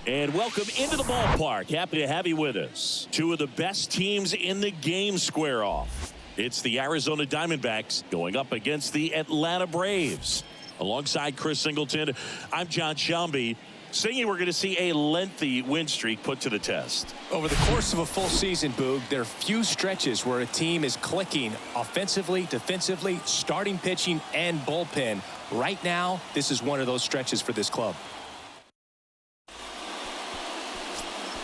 And welcome into the ballpark. Happy to have you with us. Two of the best teams in the game square off. It's the Arizona Diamondbacks going up against the Atlanta Braves. Alongside Chris Singleton, I'm John Shelby. Saying we're going to see a lengthy win streak put to the test. Over the course of a full season, Boog, there are few stretches where a team is clicking offensively, defensively, starting pitching, and bullpen. Right now, this is one of those stretches for this club.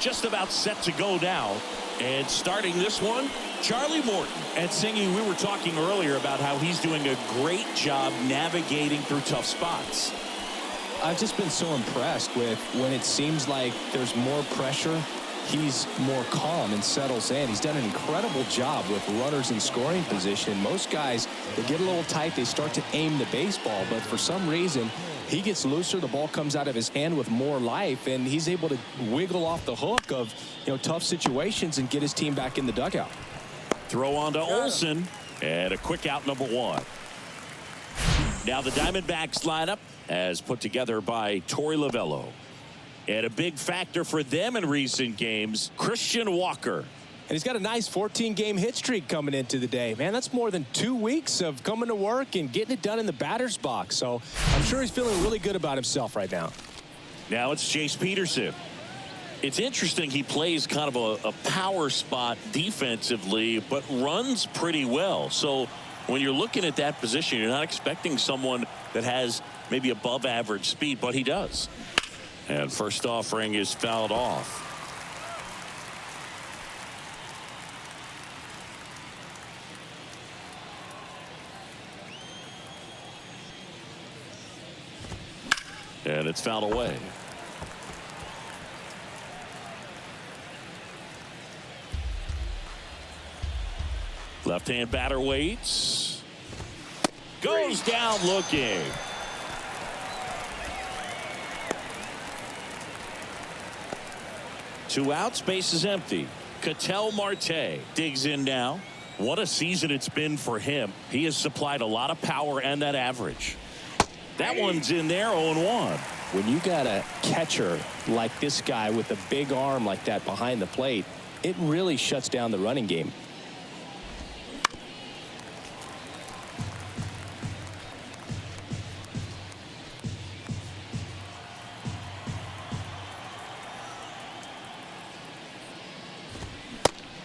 Just about set to go now. And starting this one, Charlie Morton. And Singy, we were talking earlier about how he's doing a great job navigating through tough spots. I've just been so impressed with when it seems like there's more pressure, he's more calm and settles in. He's done an incredible job with runners in scoring position. Most guys, they get a little tight, they start to aim the baseball, but for some reason, he gets looser, the ball comes out of his hand with more life, and he's able to wiggle off the hook of, tough situations and get his team back in the dugout. Throw on to Olsen, and a quick out, number one. Now the Diamondbacks lineup as put together by Torey Lovullo. And a big factor for them in recent games, Christian Walker. And he's got a nice 14-game hit streak coming into the day. Man, that's more than 2 weeks of coming to work and getting it done in the batter's box. So I'm sure he's feeling really good about himself right now. Now it's Chase Peterson. It's interesting he plays kind of a power spot defensively, but runs pretty well. So when you're looking at that position, you're not expecting someone that has maybe above average speed, but he does. And first offering is fouled off. And it's fouled away. Left-hand batter waits. Goes down looking. Two outs, base is empty. Ketel Marte digs in now. What a season it's been for him. He has supplied a lot of power and that average. That one's in there, 0-1. When you got a catcher like this guy with a big arm like that behind the plate, it really shuts down the running game.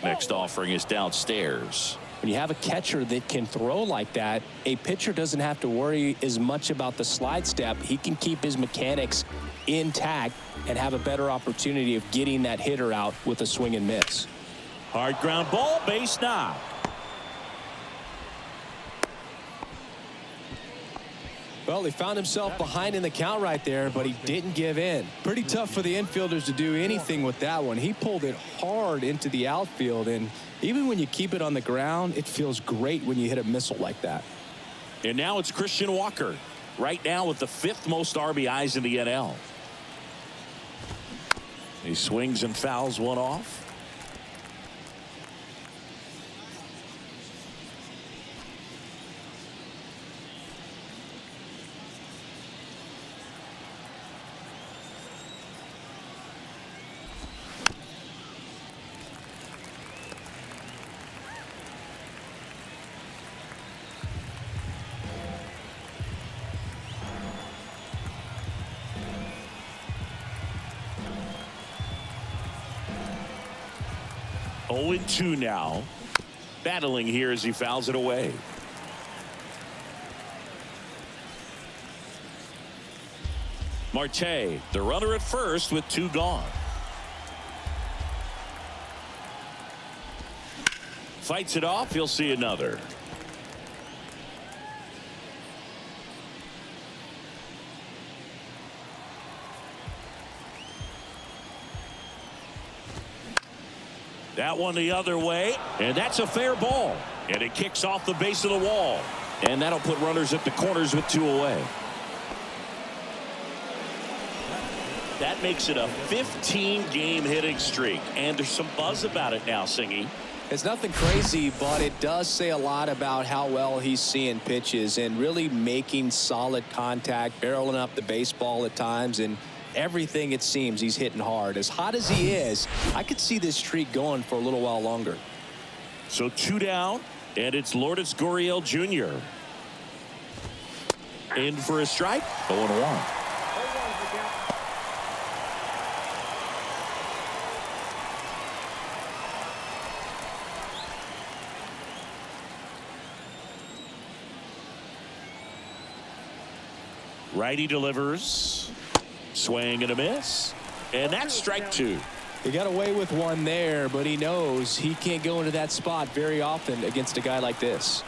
Next offering is downstairs. When you have a catcher that can throw like that, a pitcher doesn't have to worry as much about the slide step. He can keep his mechanics intact and have a better opportunity of getting that hitter out with a swing and miss. Hard ground ball, base knock. Well, he found himself behind in the count right there, but he didn't give in. Pretty tough for the infielders to do anything with that one. He pulled it hard into the outfield, and even when you keep it on the ground, it feels great when you hit a missile like that. And now it's Christian Walker, right now with the 5th most RBIs in the NL. He swings and fouls one off. Oh, 0-2 now. Battling here as he fouls it away. Marte, the runner at first with 2 gone. Fights it off. He'll see another. That one the other way, and that's a fair ball. And it kicks off the base of the wall. And that'll put runners at the corners with 2 away. That makes it a 15-game hitting streak. And there's some buzz about it now, Singy. It's nothing crazy, but it does say a lot about how well he's seeing pitches and really making solid contact, barreling up the baseball at times, and everything it seems he's hitting hard. As hot as he is, I could see this streak going for a little while longer. So 2 down, and it's Lourdes Gurriel Jr. in for a strike. 0-1. Righty delivers. Swing and a miss. And that's strike 2. He got away with one there, but he knows he can't go into that spot very often against a guy like this.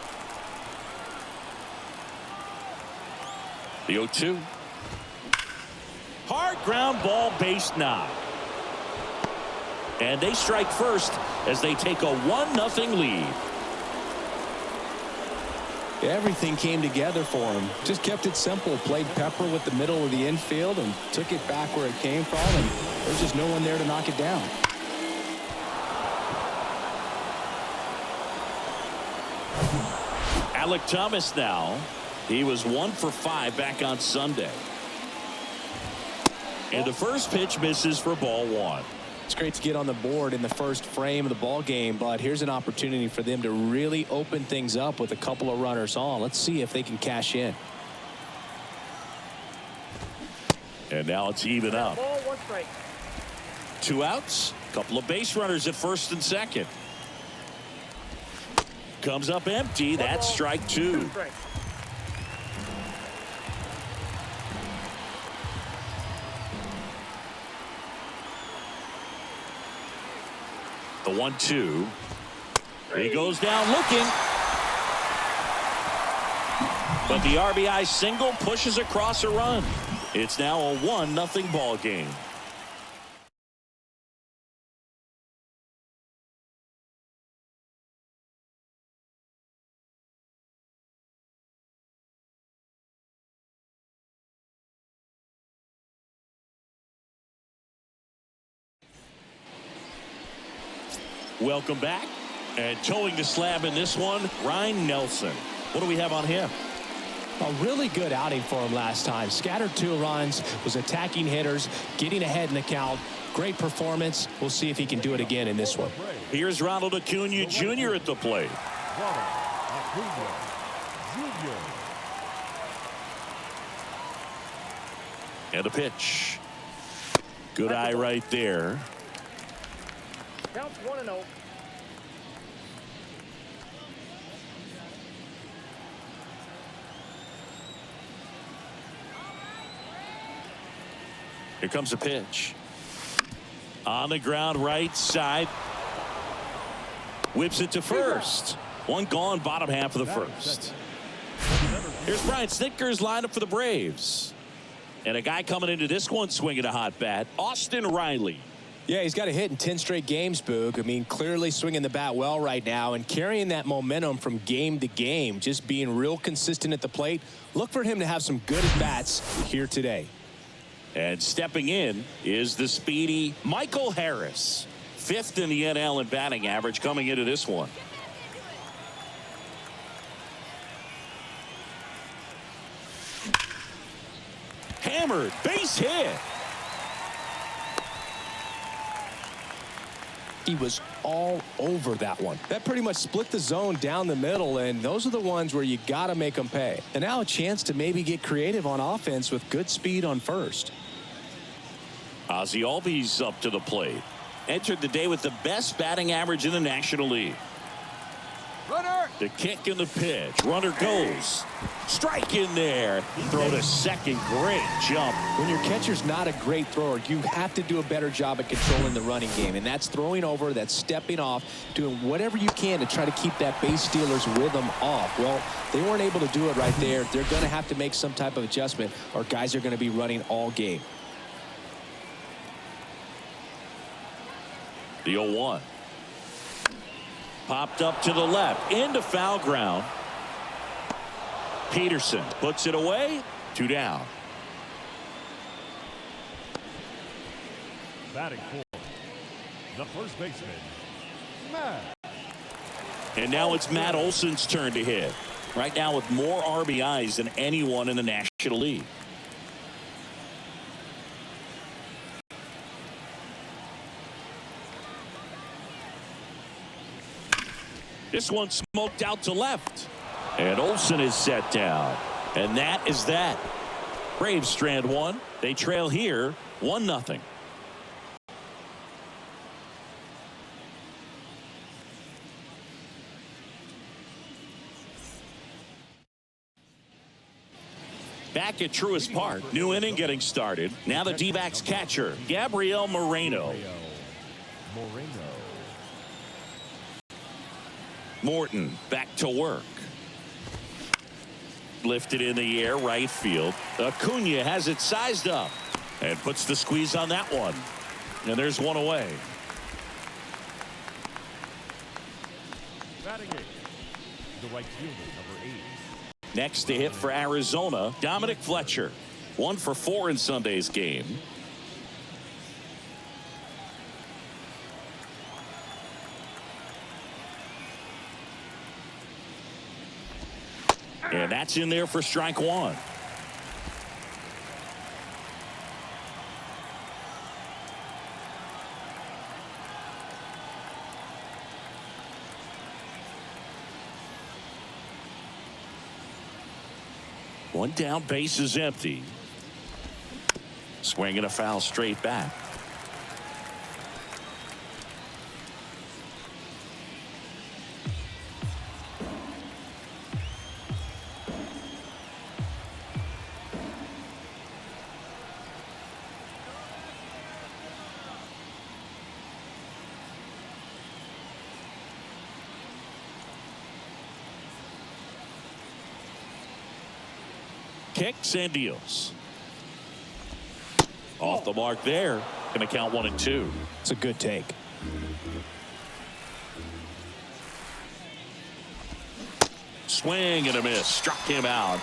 The 0-2. Hard ground ball, base knock. And they strike first as they take a 1-0 lead. Everything came together for him. Just kept it simple. Played pepper with the middle of the infield and took it back where it came from. And there's just no one there to knock it down. Alek Thomas now. He was 1 for 5 back on Sunday. And the first pitch misses for ball 1. It's great to get on the board in the first frame of the ball game, but here's an opportunity for them to really open things up with a couple of runners on. Let's see if they can cash in. And now it's even up. Ball, 1 strike. 2 outs. Couple of base runners at first and second. Comes up empty. That's strike 2. 2 strikes. The 1-2. He goes down looking. But the RBI single pushes across a run. It's now a 1-0 ball game. Welcome back. And towing the slab in this one, Ryan Nelson. What do we have on him? A really good outing for him last time. Scattered 2 runs, was attacking hitters, getting ahead in the count. Great performance. We'll see if he can do it again in this one. Here's Ronald Acuna Jr. at the plate. And a pitch. Good eye right there. Counts 1-0. Here comes a pitch. On the ground, right side. Whips it to first. One gone, bottom half of the first. Here's Brian Snitker's lineup for the Braves. And a guy coming into this one swinging a hot bat, Austin Riley. Yeah, he's got a hit in 10 straight games, Boog. I mean, clearly swinging the bat well right now and carrying that momentum from game to game, just being real consistent at the plate. Look for him to have some good at-bats here today. And stepping in is the speedy Michael Harris. 5th in the NL in batting average coming into this one. Hammered, base hit. He was all over that one. That pretty much split the zone down the middle, and those are the ones where you got to make them pay. And now a chance to maybe get creative on offense with good speed on first. Ozzie Albies up to the plate. Entered the day with the best batting average in the National League. Runner. The kick and the pitch. Runner goes. Strike in there. Throw to second. Great jump. When your catcher's not a great thrower, you have to do a better job at controlling the running game. And that's throwing over, that's stepping off, doing whatever you can to try to keep that base stealer's rhythm off. Well, they weren't able to do it right there. They're going to have to make some type of adjustment or guys are going to be running all game. The 0-1. Popped up to the left. Into foul ground. Peterson puts it away. 2 down. Batting for the first baseman, Matt. And now it's Matt Olson's turn to hit. Right now with more RBIs than anyone in the National League. This one smoked out to left. And Olsen is set down. And that is that. Braves strand one. They trail here 1-0. Back at Truist Park, new inning getting started. Now the D-backs catcher, Gabriel Moreno. Morton back to work. Lifted in the air, right field. Acuna has it sized up and puts the squeeze on that one. And there's one away. Batting eighth, the right fielder, number 8. Next to hit for Arizona, Dominic Fletcher. 1 for 4 in Sunday's game. And that's in there for strike 1. One down, base is empty. Swinging a foul straight back. Kicks and deals. Off the mark there. Going to count 1 and 2. It's a good take. Swing and a miss. Struck him out.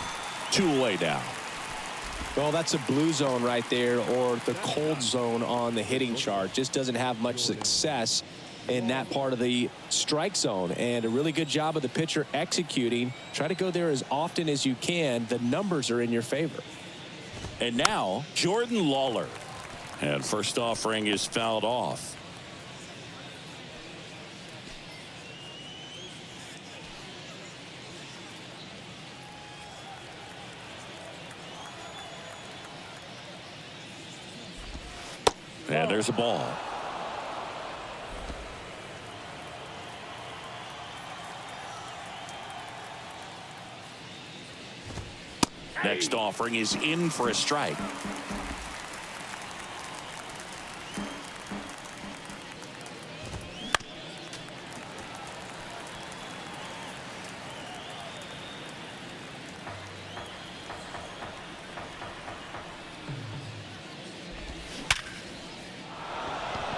2 away now. Well, that's a blue zone right there, or the cold zone on the hitting chart. Just doesn't have much success in that part of the strike zone, and a really good job of the pitcher executing. Try to go there as often as you can. The numbers are in your favor. And now Jordan Lawler, and first offering is fouled off. And there's a ball. Next offering is in for a strike.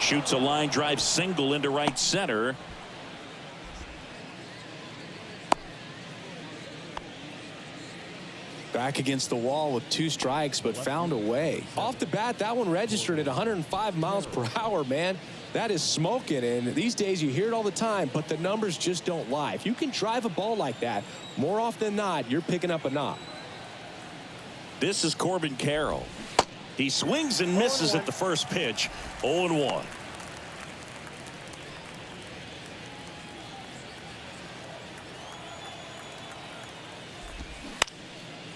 Shoots a line drive single into right center. Back against the wall with 2 strikes, but found a way. Off the bat, that one registered at 105 miles per hour, man. That is smoking, and these days you hear it all the time, but the numbers just don't lie. If you can drive a ball like that, more often than not, you're picking up a knock. This is Corbin Carroll. He swings and misses at the first pitch. 0-1.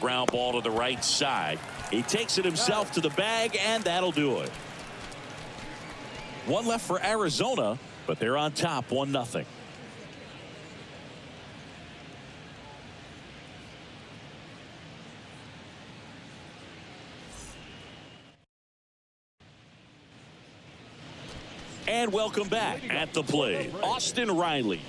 Ground ball to the right side. He takes it himself to the bag, and that'll do it. 1 left for Arizona, but they're on top 1-0. And welcome back. At the plate, Austin Riley.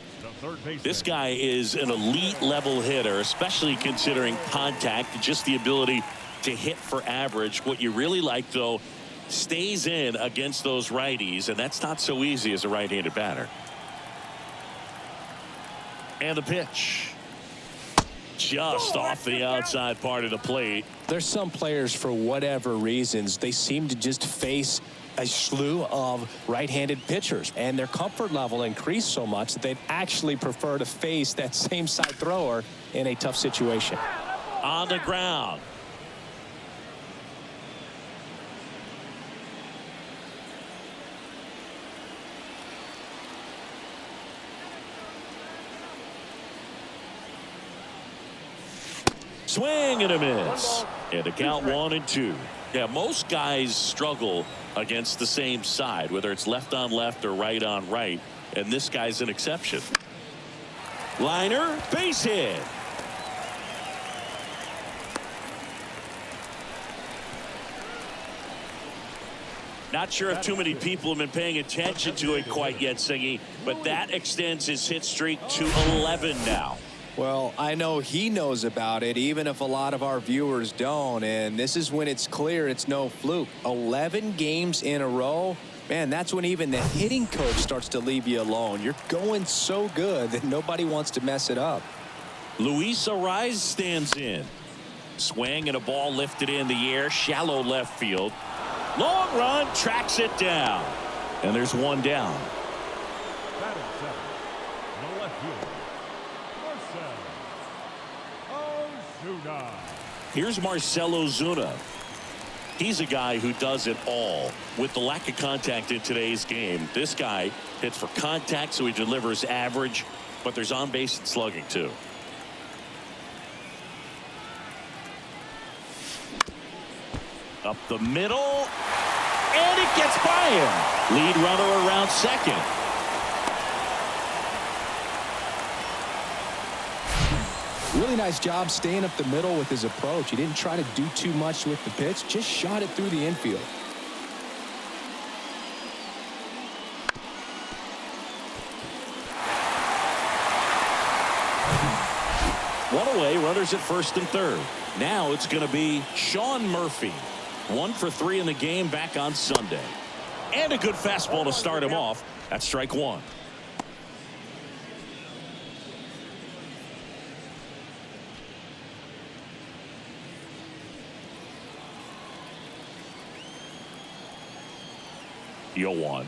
This guy is an elite level hitter, especially considering contact, just the ability to hit for average. What you really like, though, stays in against those righties, and that's not so easy as a right-handed batter. And the pitch. Just off the outside part of the plate. There's some players, for whatever reasons, they seem to just face a slew of right-handed pitchers, and their comfort level increased so much that they'd actually prefer to face that same side thrower in a tough situation. On the ground. Swing and a miss. And a count 1-2. Yeah, most guys struggle against the same side, whether it's left on left or right on right. And this guy's an exception. Liner, base hit. Not sure if too many people have been paying attention to it quite yet, Singy, but that extends his hit streak to 11 now. Well, I know he knows about it, even if a lot of our viewers don't. And this is when it's clear it's no fluke. 11 games in a row. Man, that's when even the hitting coach starts to leave you alone. You're going so good that nobody wants to mess it up. Luis Ariz stands in. Swing and a ball lifted in the air. Shallow left field. Long run, tracks it down. And there's one down. Batting seven, the left fielder, Marcell Ozuna. Here's Marcell Ozuna. He's a guy who does it all. With the lack of contact in today's game, this guy hits for contact, so he delivers average, but there's on base and slugging too. Up the middle, and it gets by him. Lead runner around second. Really nice job staying up the middle with his approach. He didn't try to do too much with the pitch, just shot it through the infield. One away, runners at first and third. Now it's going to be Sean Murphy. 1 for 3 in the game back on Sunday. And a good fastball to start him off. That's strike one. Yo one.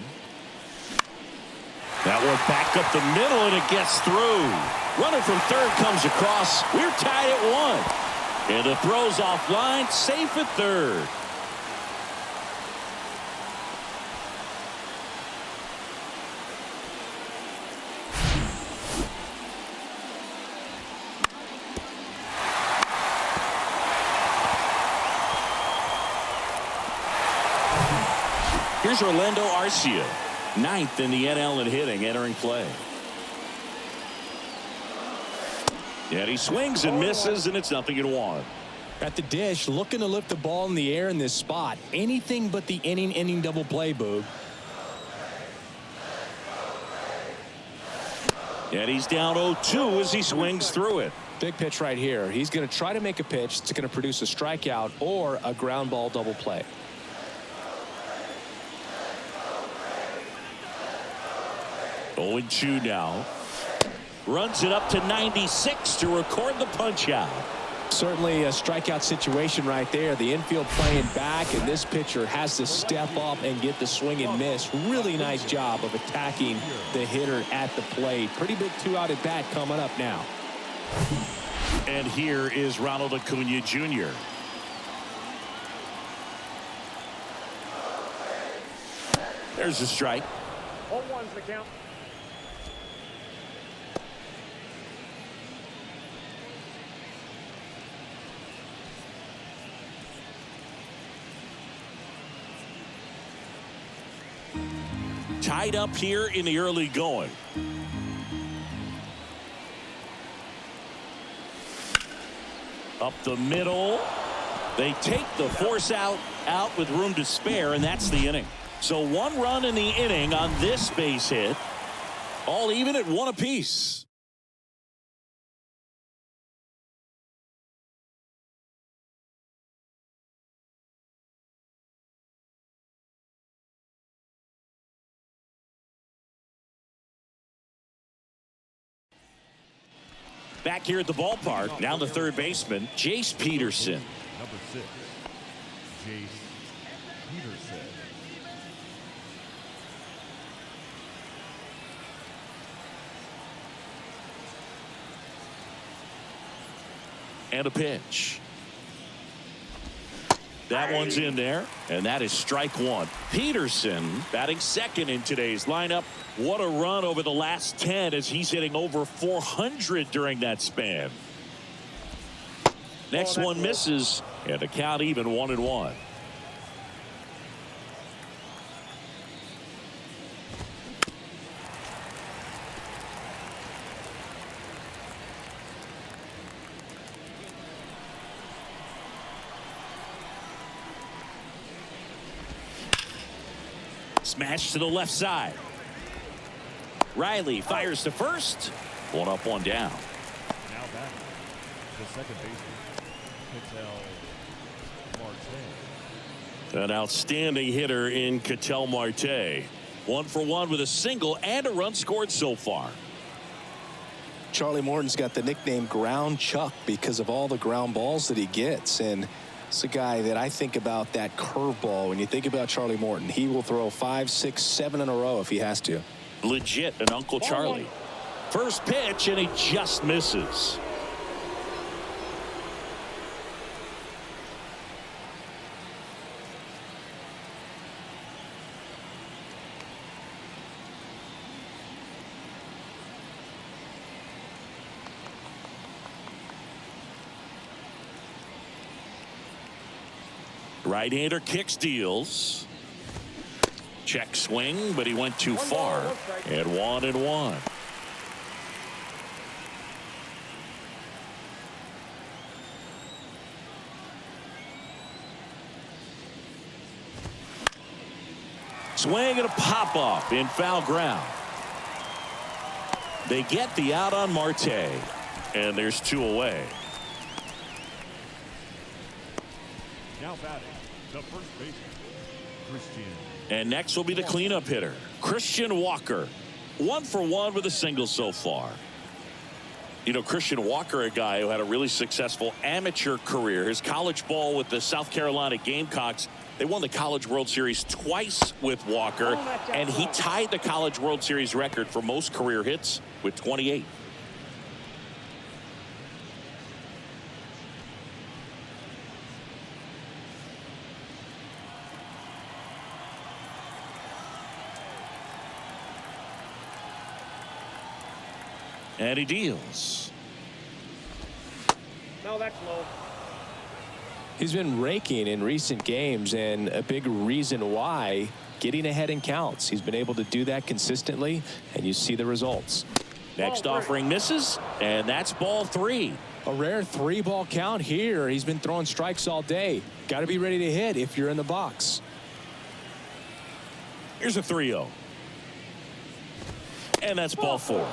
That one back up the middle, and it gets through. Runner from third comes across. We're tied at 1. And the throw's offline, safe at third. Here's Orlando Arcia, 9th in the NL in hitting, entering play. And he swings and misses, and it's 0-1. At the dish, looking to lift the ball in the air in this spot. Anything but the inning double play, Boog. And he's down 0-2 as he swings through it. Big pitch right here. He's going to try to make a pitch that's going to produce a strikeout or a ground ball double play. Oh, 0-2 now. Runs it up to 96 to record the punch out. Certainly a strikeout situation right there. The infield playing back, and this pitcher has to step up and get the swing and miss. Really nice job of attacking the hitter at the plate. Pretty big 2-out at bat coming up now. And here is Ronald Acuna Jr. There's a strike. 0-1's the count. Tied up here in the early going. Up the middle. They take the force out with room to spare, and that's the inning. So 1 run in the inning on this base hit. All even at 1 apiece. Back here at the ballpark, now the third baseman, Jace Peterson. Number 6, Jace Peterson. And a pitch. That one's in there, and that is strike one. Peterson batting second in today's lineup. What a run over the last 10 as he's hitting over 400 during that span. Next one misses, and the count even 1-1. Smash to the left side. Riley fires to first. One up, one down. Now back. The second baseman, Ketel Marte. An outstanding hitter in Ketel Marte. 1 for 1 with a single and a run scored so far. Charlie Morton's got the nickname Ground Chuck because of all the ground balls that he gets. And it's a guy that I think about that curveball. When you think about Charlie Morton, he will throw 5, 6, 7 in a row if he has to. Legit an Uncle Charlie. First pitch, and he just misses. Right-hander kicks, deals. Check swing, but he went too far. And 1-1. Swing and a pop-up in foul ground. They get the out on Marte. And there's 2 away. Now batting, the first baseman, Christian. And next will be the cleanup hitter, Christian Walker. 1 for 1 with a single so far. You know, Christian Walker, a guy who had a really successful amateur career. His college ball with the South Carolina Gamecocks. They won the College World Series twice with Walker, and he tied the College World Series record for most career hits with 28. And he deals. No, that's low. He's been raking in recent games, and a big reason why, getting ahead in counts. He's been able to do that consistently, and you see the results. Next offering misses, and that's ball 3. A rare 3-ball count here. He's been throwing strikes all day. Got to be ready to hit if you're in the box. Here's a 3-0. And that's ball 4.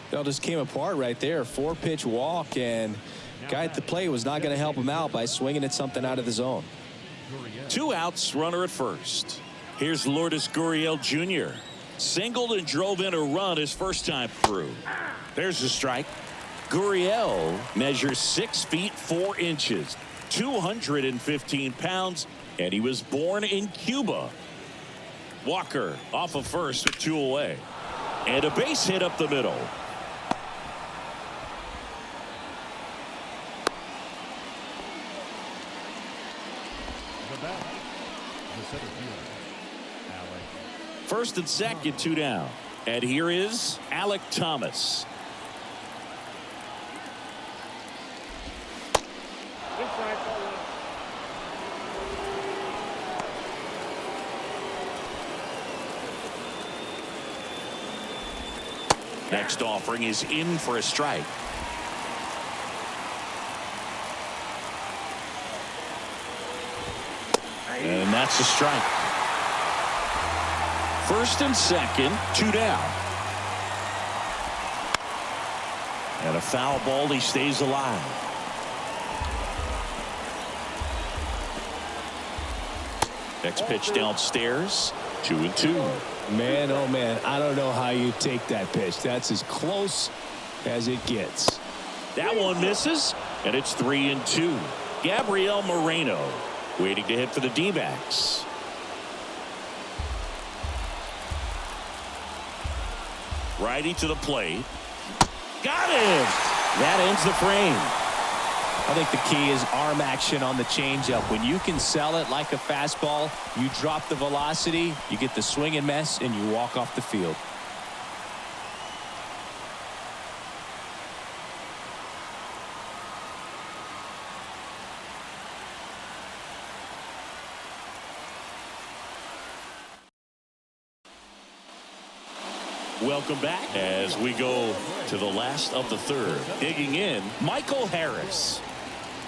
It all just came apart right there. 4-pitch walk, and guy at the plate was not going to help him out by swinging at something out of the zone. 2 outs, runner at first. Here's Lourdes Gurriel Jr. Singled and drove in a run his first time through. There's the strike. Gurriel measures 6 feet 4 inches, 215 pounds, and he was born in Cuba. Walker off of first with 2 away. And a base hit up the middle. First and second, 2 down. And here is Alec Thomas. Inside, ball 1. Next offering is in for a strike. And that's a strike. First and second, 2 down. And a foul ball, he stays alive. Next pitch downstairs, 2-2. Man, oh man, I don't know how you take that pitch. That's as close as it gets. That one misses, and it's 3-2. Gabriel Moreno waiting to hit for the D-backs. Righty to the plate. Got him! That ends the frame. I think the key is arm action on the changeup. When you can sell it like a fastball, you drop the velocity, you get the swing and miss, and you walk off the field. Welcome back as we go to the last of the third. Digging in, Michael Harris.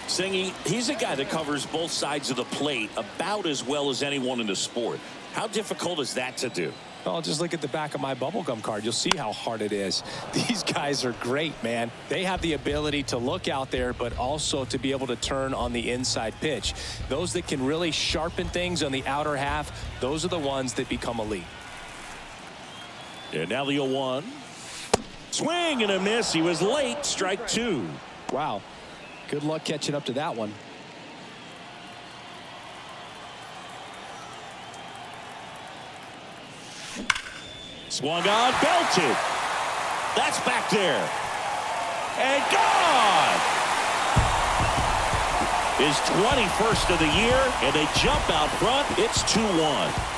Saying he's a guy that covers both sides of the plate about as well as anyone in the sport. How difficult is that to do? Oh, just look at the back of my bubblegum card. You'll see how hard it is. These guys are great, man. They have the ability to look out there, but also to be able to turn on the inside pitch. Those that can really sharpen things on the outer half, those are the ones that become elite. And now the 0-1. Swing and a miss. He was late. Strike two. Wow. Good luck catching up to that one. Swung on, belted. That's back there. And gone. His 21st of the year, and they jump out front. It's 2-1.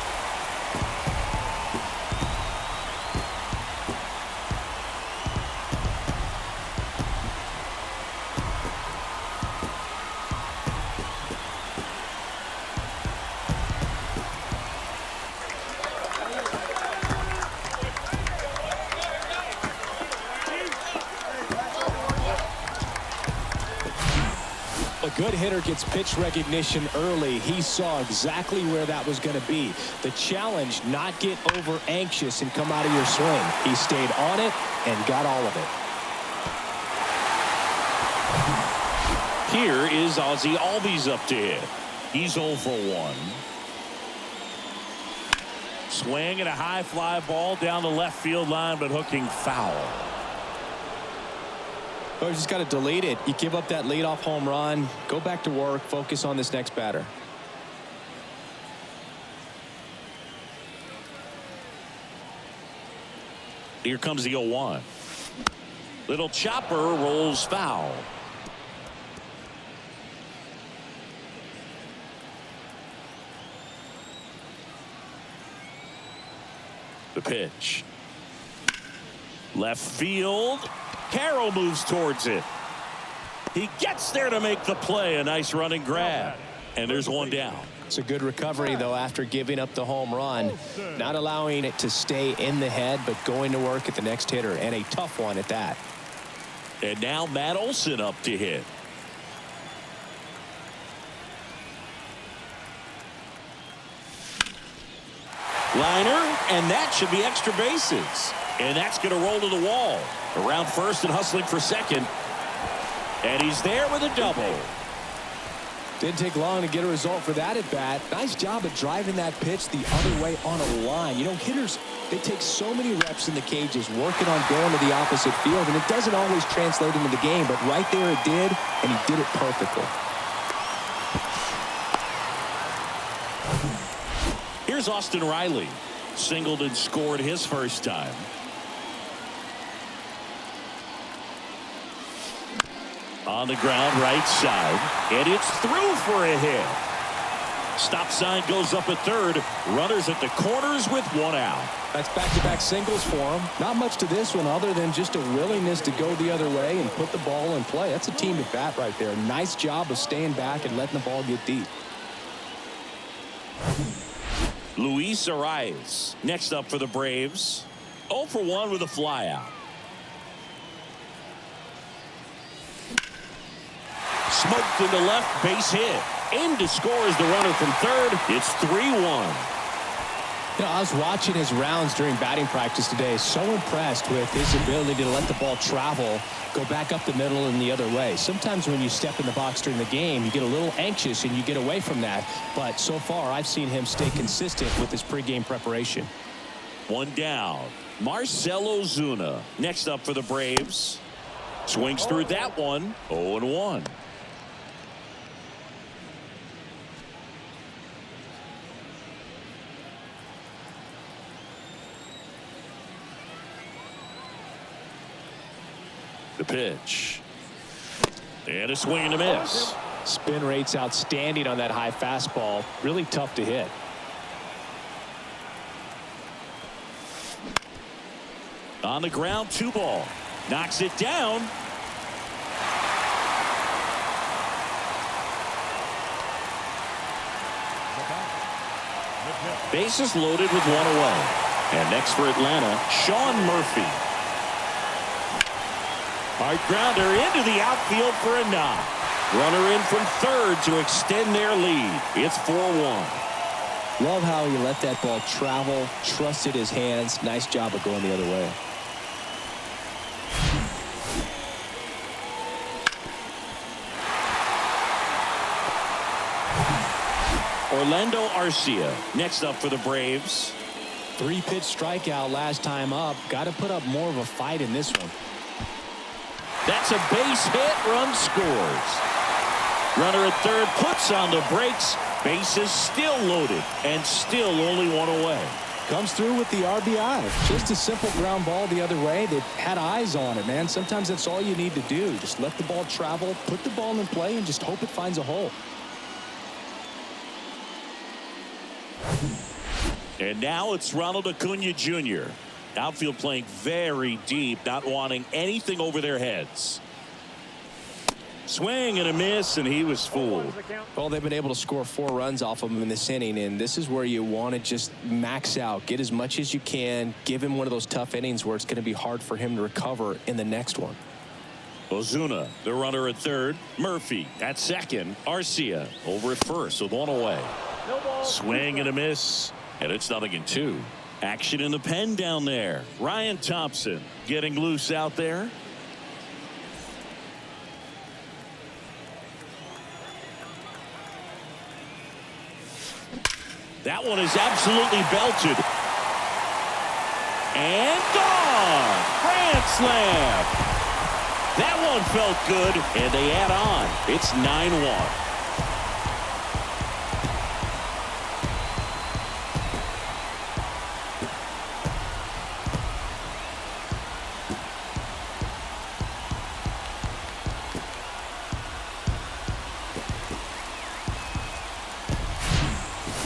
A good hitter gets pitch recognition early. He saw exactly where that was going to be. The challenge, not get over anxious and come out of your swing. He stayed on it and got all of it. Here is Ozzie Albies up to hit. He's 0 for 1. Swing and a high fly ball down the left field line, but hooking foul. Oh, you just got to delete it. You give up that leadoff home run. Go back to work. Focus on this next batter. Here comes the 0-1. Little chopper rolls foul. The pitch. Left field. Carroll moves towards it. He gets there to make the play. A nice running grab. And there's one down. It's a good recovery, though, after giving up the home run. Not allowing it to stay in the head, but going to work at the next hitter. And a tough one at that. And now Matt Olson up to hit. Liner, and that should be extra bases. And that's going to roll to the wall. Around first and hustling for second. And he's there with a double. Didn't take long to get a result for that at bat. Nice job of driving that pitch the other way on a line. You know, hitters, they take so many reps in the cages working on going to the opposite field, and it doesn't always translate into the game, but right there it did, and he did it perfectly. Here's Austin Riley. Singled and scored his first time. On the ground, right side, and it's through for a hit. Stop sign goes up at third. Runners at the corners with one out. That's back-to-back singles for him. Not much to this one other than just a willingness to go the other way and put the ball in play. That's a team at bat right there. Nice job of staying back and letting the ball get deep. Luis Arias next up for the Braves. 0 for 1 with a flyout. Smoked into left, base hit. In to score is the runner from third. It's 3-1. You know, I was watching his rounds during batting practice today. So impressed with his ability to let the ball travel, go back up the middle and the other way. Sometimes when you step in the box during the game, you get a little anxious and you get away from that. But so far, I've seen him stay consistent with his pregame preparation. One down. Marcell Ozuna next up for the Braves. Swings through that one. 0-1. The pitch. And a swing and a miss. Spin rate's outstanding on that high fastball. Really tough to hit. On the ground, 2-ball. Knocks it down. Bases loaded with one away. And next for Atlanta, Sean Murphy. Hard grounder into the outfield for a knock. Runner in from third to extend their lead. It's 4-1. Love how he let that ball travel, trusted his hands. Nice job of going the other way. Orlando Arcia next up for the Braves. 3-pitch strikeout last time up. Got to put up more of a fight in this one. That's a base hit. Run scores. Runner at third puts on the brakes. Bases still loaded and still only one away. Comes through with the RBI. Just a simple ground ball the other way. They had eyes on it, man. Sometimes that's all you need to do. Just let the ball travel, put the ball in play, and just hope it finds a hole. And now it's Ronald Acuna Jr. Outfield playing very deep, not wanting anything over their heads. Swing and a miss, and he was fooled. Well, they've been able to score 4 runs off of him in this inning, and this is where you want to just max out, get as much as you can, give him one of those tough innings where it's going to be hard for him to recover in the next one. Ozuna, the runner at third. Murphy at second. Arcia over at first with one away. Swing and a miss, and it's 0-2. Action in the pen down there. Ryan Thompson getting loose out there. That one is absolutely belted. And gone. Grand slam. That one felt good, and they add on. It's 9-1.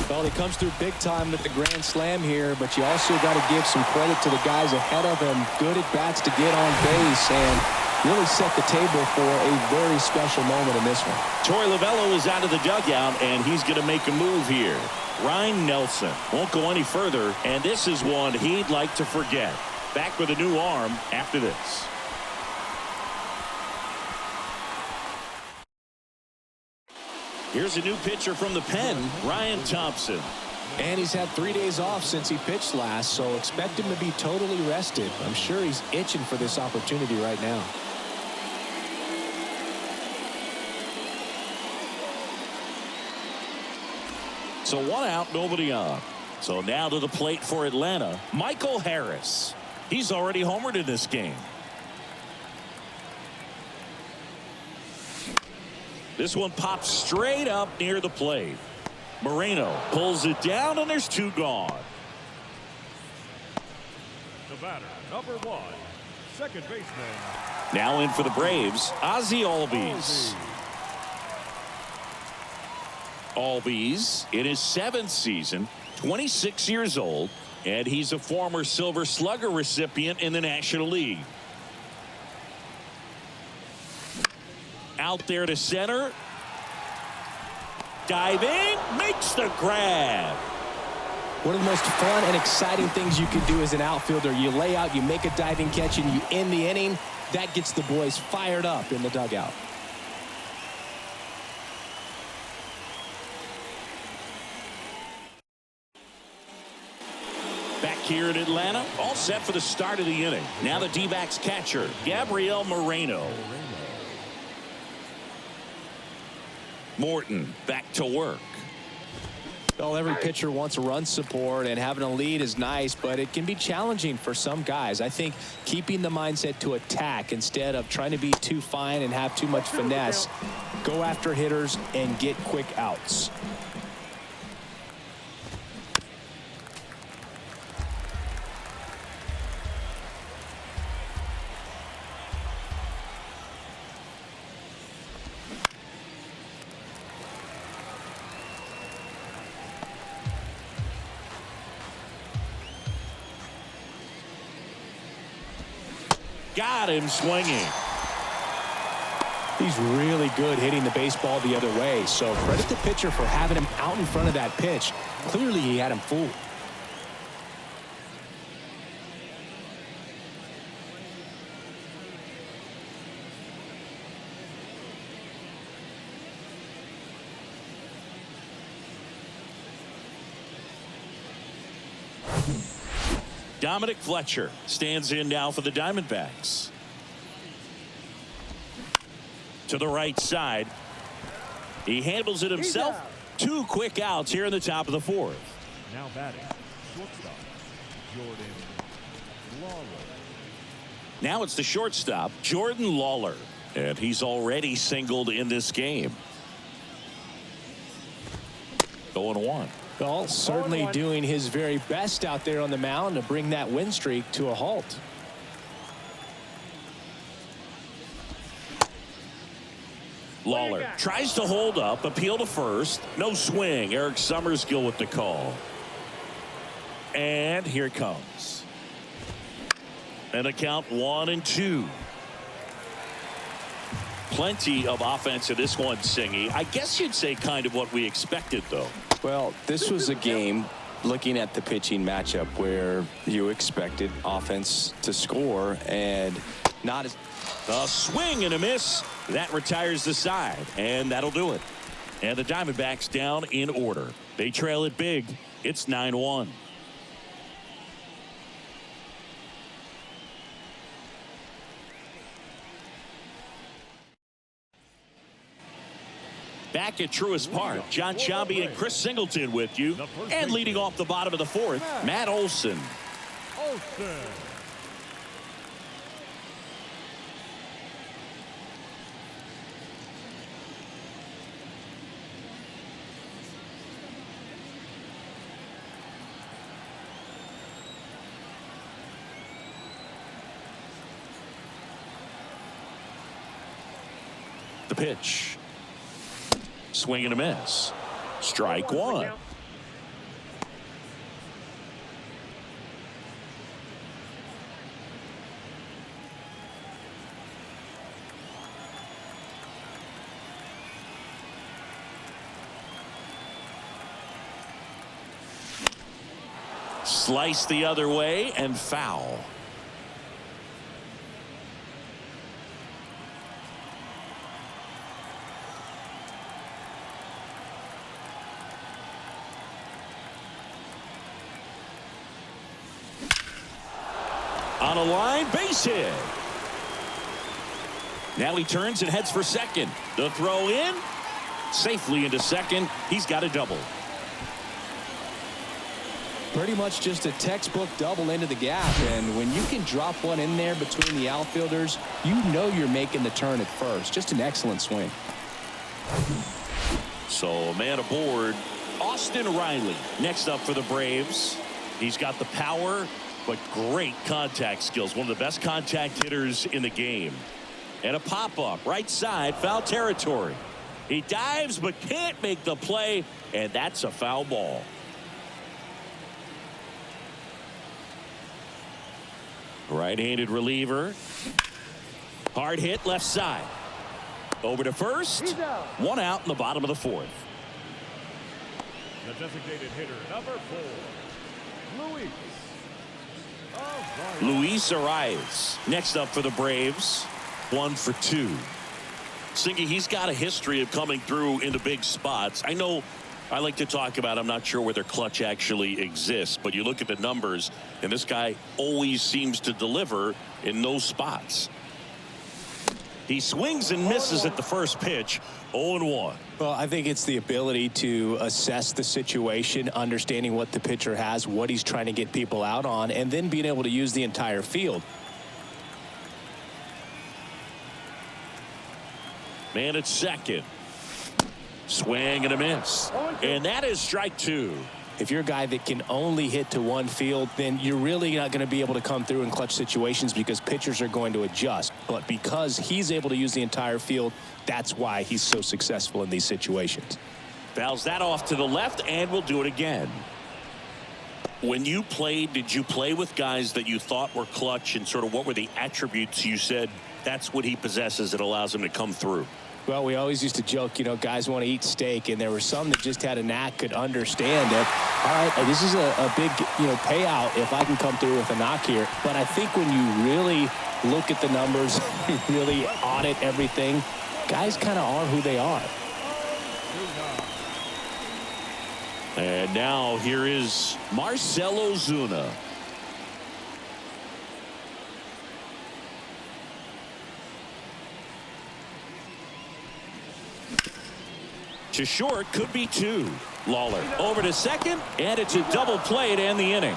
Well, he comes through big time with the grand slam here, but you also got to give some credit to the guys ahead of him. Good at bats to get on base and really set the table for a very special moment in this one. Torey Lovullo is out of the dugout, and he's going to make a move here. Ryan Nelson won't go any further, and this is one he'd like to forget. Back with a new arm after this. Here's a new pitcher from the pen, Ryan Thompson. And he's had 3 days off since he pitched last, so expect him to be totally rested. I'm sure he's itching for this opportunity right now. So 1 out, nobody on. So now to the plate for Atlanta, Michael Harris. He's already homered in this game. This one pops straight up near the plate. Moreno pulls it down, and there's 2 gone. The batter, number 1, second baseman. Now in for the Braves, Ozzie Albies. Albies in his 7th season, 26 years old, and he's a former Silver Slugger recipient in the National League. Out there to center. Diving, makes the grab. One of the most fun and exciting things you can do as an outfielder. You lay out, you make a diving catch, and you end the inning. That gets the boys fired up in the dugout. Back here in Atlanta, all set for the start of the inning. Now the D-backs catcher, Gabriel Moreno. Morton back to work. Well, every pitcher wants a run support, and having a lead is nice, but it can be challenging for some guys. I think keeping the mindset to attack instead of trying to be too fine and have too much finesse, go after hitters and get quick outs. Got him swinging. He's really good hitting the baseball the other way, so credit the pitcher for having him out in front of that pitch. Clearly he had him fooled. Dominic Fletcher stands in now for the Diamondbacks. To the right side. He handles it himself. 2 quick outs here in the top of the 4th. Now batting, shortstop, Jordan Lawler. Now it's the shortstop, Jordan Lawler. And he's already singled in this game. 0-1. Well, certainly doing his very best out there on the mound to bring that win streak to a halt. Lawler tries to hold up, appeal to first. No swing. Eric Summerskill with the call. And here it comes. And a count 1-2. Plenty of offense in this one, Singy. I guess you'd say kind of what we expected, though. Well, this was a game, looking at the pitching matchup, where you expected offense to score and not as... A swing and a miss. That retires the side, and that'll do it. And the Diamondbacks down in order. They trail it big. It's 9-1. Back at Truist Park, John Sciambi and Chris Singleton with you. And leading off the bottom of the 4th, Matt Olson. The pitch. Swing and a miss. Strike 1. Slice the other way and foul. On a line, base hit. Now he turns and heads for second. The throw in. Safely into second. He's got a double. Pretty much just a textbook double into the gap. And when you can drop one in there between the outfielders, you know you're making the turn at first. Just an excellent swing. So a man aboard. Austin Riley next up for the Braves. He's got the power, but great contact skills. One of the best contact hitters in the game. And a pop-up right side, foul territory. He dives but can't make the play, and that's a foul ball. Right-handed reliever. Hard hit left side. Over to first. 1 out in the bottom of the 4th. The designated hitter, number 4, Luis Arias next up for the Braves. 1 for 2. Singy, he's got a history of coming through into big spots. I know I like to talk about, I'm not sure whether clutch actually exists, but you look at the numbers and this guy always seems to deliver in those spots. He swings and misses at the first pitch. 0-1. Well, I think it's the ability to assess the situation, understanding what the pitcher has, what he's trying to get people out on, and then being able to use the entire field. Man at second. Swing and a miss. And that is strike 2. If you're a guy that can only hit to one field, then you're really not going to be able to come through in clutch situations because pitchers are going to adjust. But because he's able to use the entire field, that's why he's so successful in these situations. Fouls that off to the left, and we'll do it again. When you played, did you play with guys that you thought were clutch, and sort of what were the attributes you said that's what he possesses that allows him to come through? Well, we always used to joke, you know, guys want to eat steak, and there were some that just had a knack, could understand it. All right, this is a big, you know, payout if I can come through with a knock here. But I think when you really look at the numbers, really audit everything, guys kind of are who they are. And now here is Marcell Ozuna. To short, could be two. Lawler over to second, and it's a double play to end the inning.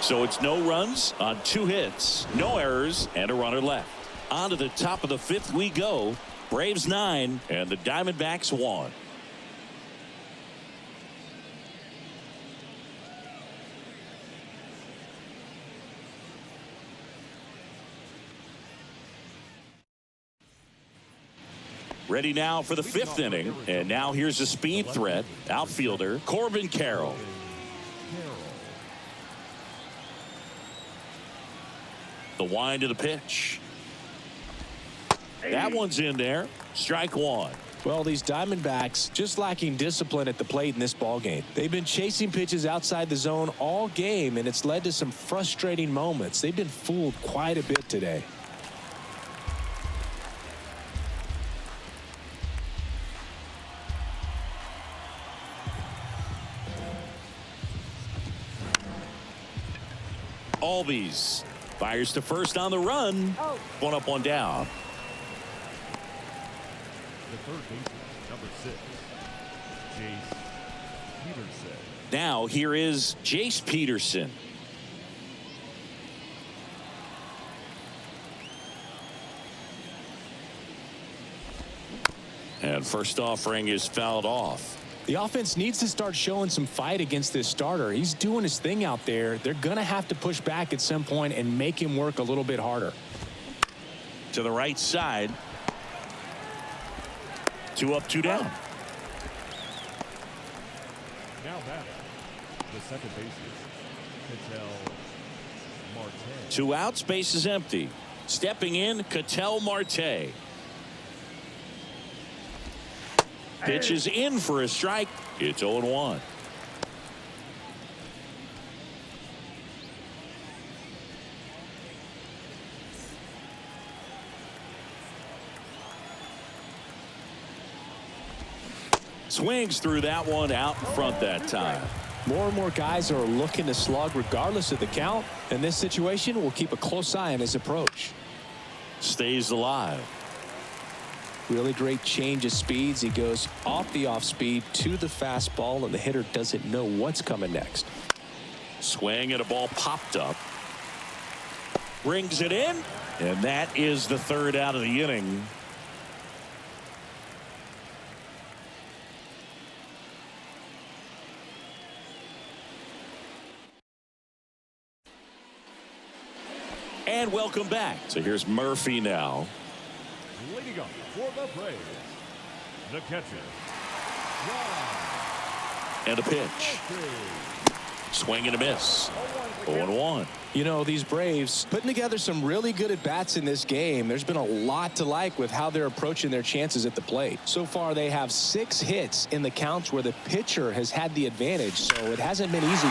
So it's no runs on 2 hits, no errors, and a runner left. On to the top of the 5th we go. Braves 9 and the Diamondbacks 1. Ready now for the 5th inning, and now here's a speed threat. Outfielder Corbin Carroll. The wind of the pitch. That one's in there. Strike one. Well, these Diamondbacks just lacking discipline at the plate in this ball game. They've been chasing pitches outside the zone all game, and it's led to some frustrating moments. They've been fooled quite a bit today. Albies fires to first on the run. 1 up, 1 down. The third baseman, number 6, Jace Peterson. Now here is Jace Peterson. And first offering is fouled off. The offense needs to start showing some fight against this starter. He's doing his thing out there. They're going to have to push back at some point and make him work a little bit harder. To the right side. 2 up, 2 down. Now batting, the second baseman, Ketel Marte. 2 outs, base is empty. Stepping in, Ketel Marte. Pitch is in for a strike. It's 0-1. Swings through that one out in front that time. More and more guys are looking to slug regardless of the count. In this situation, we'll keep a close eye on his approach. Stays alive. Really great change of speeds. He goes off the off speed to the fastball, and the hitter doesn't know what's coming next. Swing and a ball popped up. Brings it in, and that is the 3rd out of the inning. And welcome back. So here's Murphy now. Leading up for the Braves, the catcher, John And a pitch. Swing and a miss. 0-1. You know, these Braves putting together some really good at-bats in this game. There's been a lot to like with how they're approaching their chances at the plate. So far, they have 6 hits in the counts where the pitcher has had the advantage, so it hasn't been easy.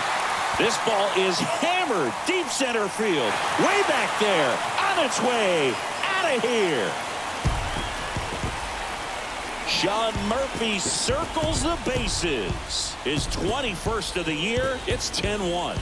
This ball is hammered deep center field. Way back there. On its way. Out of here. Sean Murphy circles the bases. His 21st of the year. It's 10-1.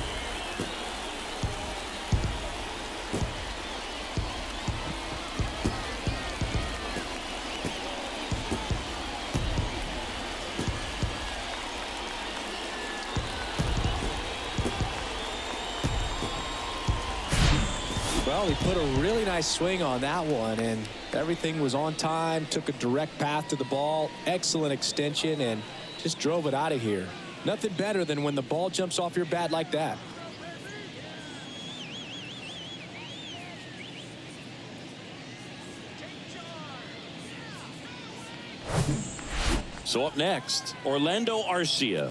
Well, he put a really nice swing on that one, and everything was on time, took a direct path to the ball, excellent extension, and just drove it out of here. Nothing better than when the ball jumps off your bat like that. So up next, Orlando Arcia.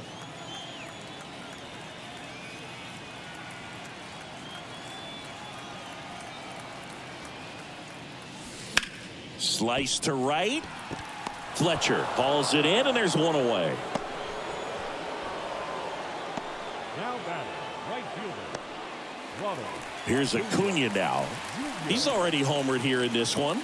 Slice to right. Fletcher hauls it in, and there's one away. Now batting, right fielder, Ronald. Here's Acuna now. He's already homered here in this one.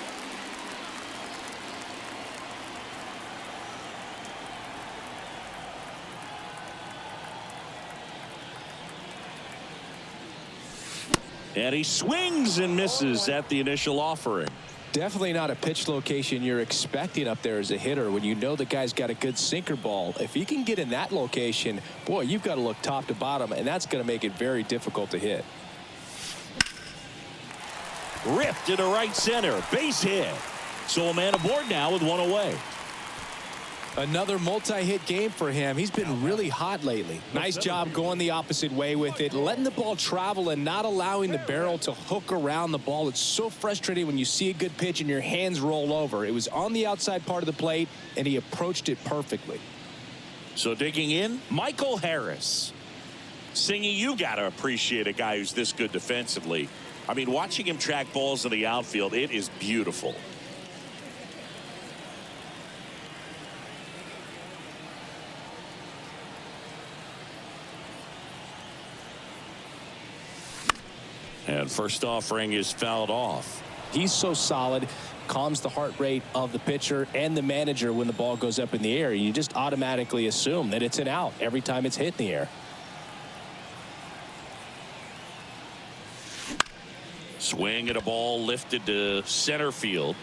And he swings and misses at the initial offering. Definitely not a pitch location you're expecting up there as a hitter when you know the guy's got a good sinker ball. If he can get in that location, boy, you've got to look top to bottom, and that's going to make it very difficult to hit. Ripped into right center. Base hit. So a man aboard now with one away. Another multi-hit game for him. He's been really hot lately. Nice job going the opposite way with it, letting the ball travel and not allowing the barrel to hook around the ball. It's so frustrating when you see a good pitch and your hands roll over. It was on the outside part of the plate, and he approached it perfectly. So digging in, Michael Harris. Singy, you got to appreciate a guy who's this good defensively. I mean, watching him track balls in the outfield, it is beautiful. And first offering is fouled off. He's so solid, calms the heart rate of the pitcher and the manager when the ball goes up in the air. You just automatically assume that it's an out every time it's hit in the air. Swing at a ball lifted to center field.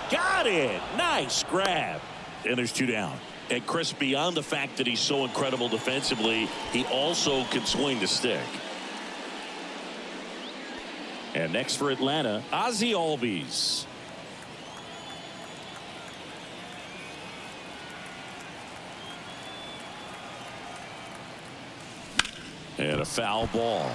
Got it. Nice grab. And there's two down. And Chris, beyond the fact that he's so incredible defensively, he also can swing the stick. And next for Atlanta, Ozzie Albies. And a foul ball.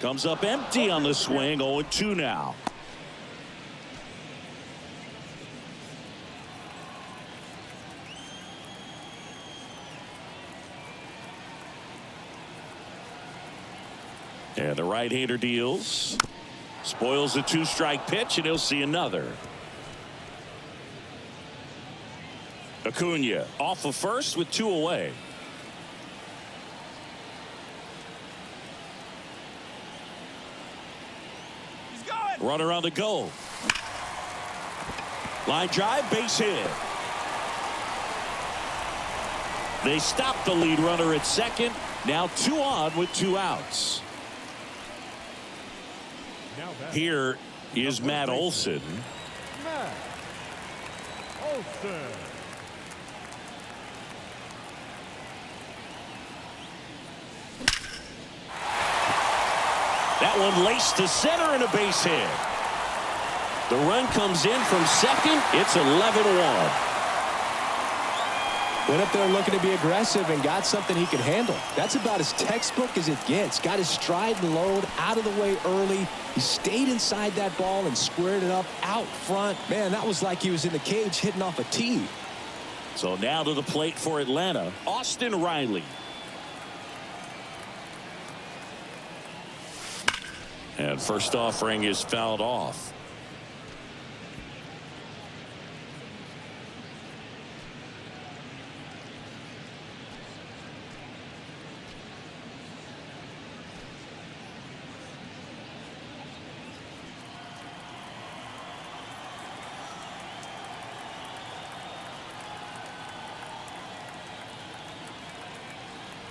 Comes up empty on the swing. 0-2 now. And the right-hander deals. Spoils the two-strike pitch, and he'll see another. Acuna off of first with two away. Runner on the go. Line drive, base hit. They stop the lead runner at second. Now 2 on with 2 outs. Here is Matt Olson. Matt Olson. That one laced to center and a base hit. The run comes in from second. It's 11-1. Went up there looking to be aggressive and got something he could handle. That's about as textbook as it gets. Got his stride and load out of the way early. He stayed inside that ball and squared it up out front. Man, that was like he was in the cage hitting off a tee. So now to the plate for Atlanta, Austin Riley. And first offering is fouled off.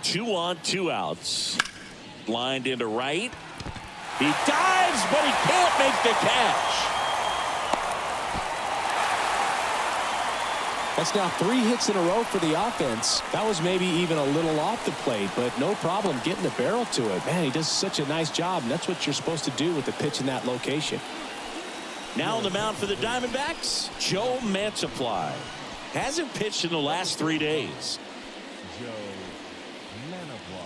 Two on, 2 outs. Lined into right. He dives, but he can't make the catch. That's now 3 hits in a row for the offense. That was maybe even a little off the plate, but no problem getting the barrel to it. Man, he does such a nice job, and that's what you're supposed to do with the pitch in that location. Now on the mound for the Diamondbacks, Joe Mantiply. Hasn't pitched in the last 3 days. Joe Mantiply.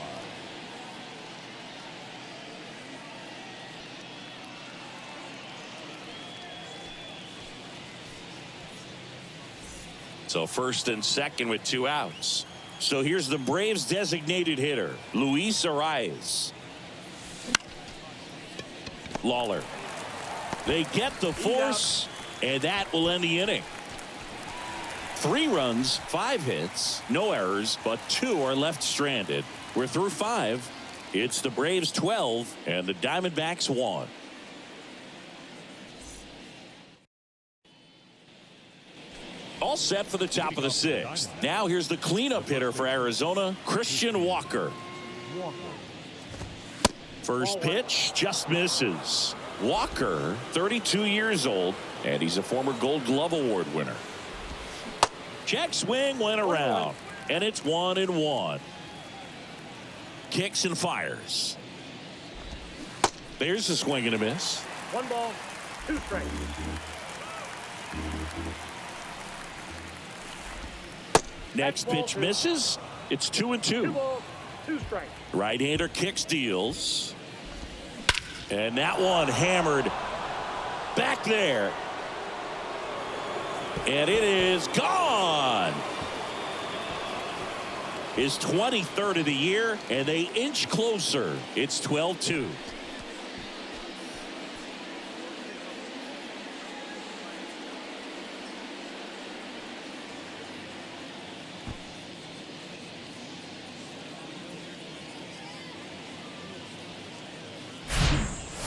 So first and second with 2 outs. So here's the Braves designated hitter, Luis Arias. Lawler. They get the force, and that will end the inning. 3 runs, 5 hits, no errors, but 2 are left stranded. We're through 5. It's the Braves 12 and the Diamondbacks 1. All set for the top of the 6th. Now here's the cleanup hitter for Arizona, Christian Walker. First pitch just misses. Walker, 32 years old, and he's a former Gold Glove Award winner. Check swing went around, and it's 1-1. Kicks and fires. There's a swing and a miss. 1 ball, 2 strikes. Next pitch misses. It's 2-2. 2 balls, 2 strikes. Right-hander kicks, deals. And that one hammered back there. And it is gone. His 23rd of the year, and they inch closer. It's 12-2.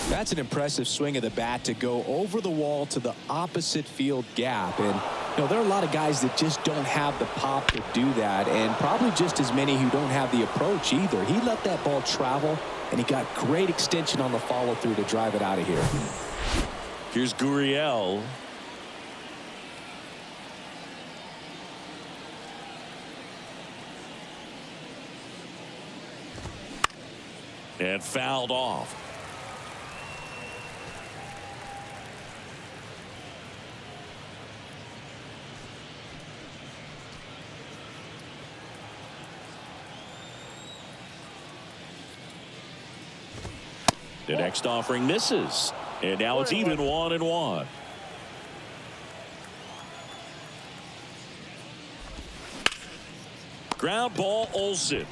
That's an impressive swing of the bat to go over the wall to the opposite field gap. And, you know, there are a lot of guys that just don't have the pop to do that, and probably just as many who don't have the approach either. He let that ball travel, and he got great extension on the follow-through to drive it out of here. Here's Gurriel. And fouled off. The next offering misses. And now it's even 1-1. Ground ball, Olsen.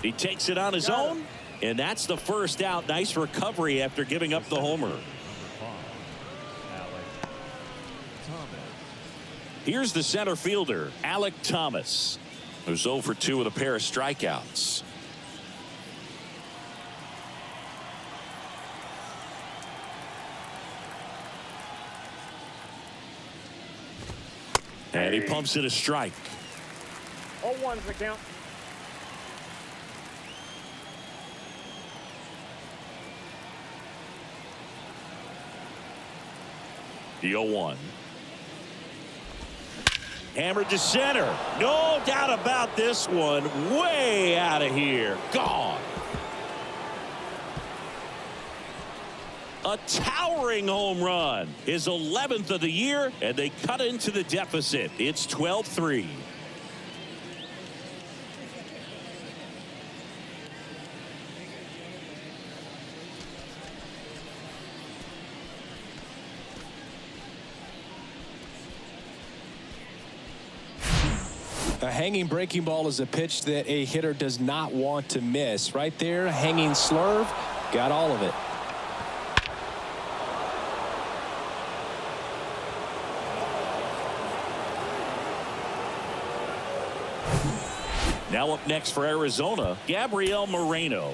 He takes it on his own, and that's the first out. Nice recovery after giving up the homer. Here's the center fielder, Alec Thomas, who's 0 for 2 with a pair of strikeouts. And he pumps it a strike. 0-1's the count. The 0-1. Hammered to center. No doubt about this one. Way out of here. Gone. A towering home run. His 11th of the year, and they cut into the deficit. It's 12-3. A hanging breaking ball is a pitch that a hitter does not want to miss. Right there, hanging slurve, got all of it. Now up next for Arizona, Gabriel Moreno.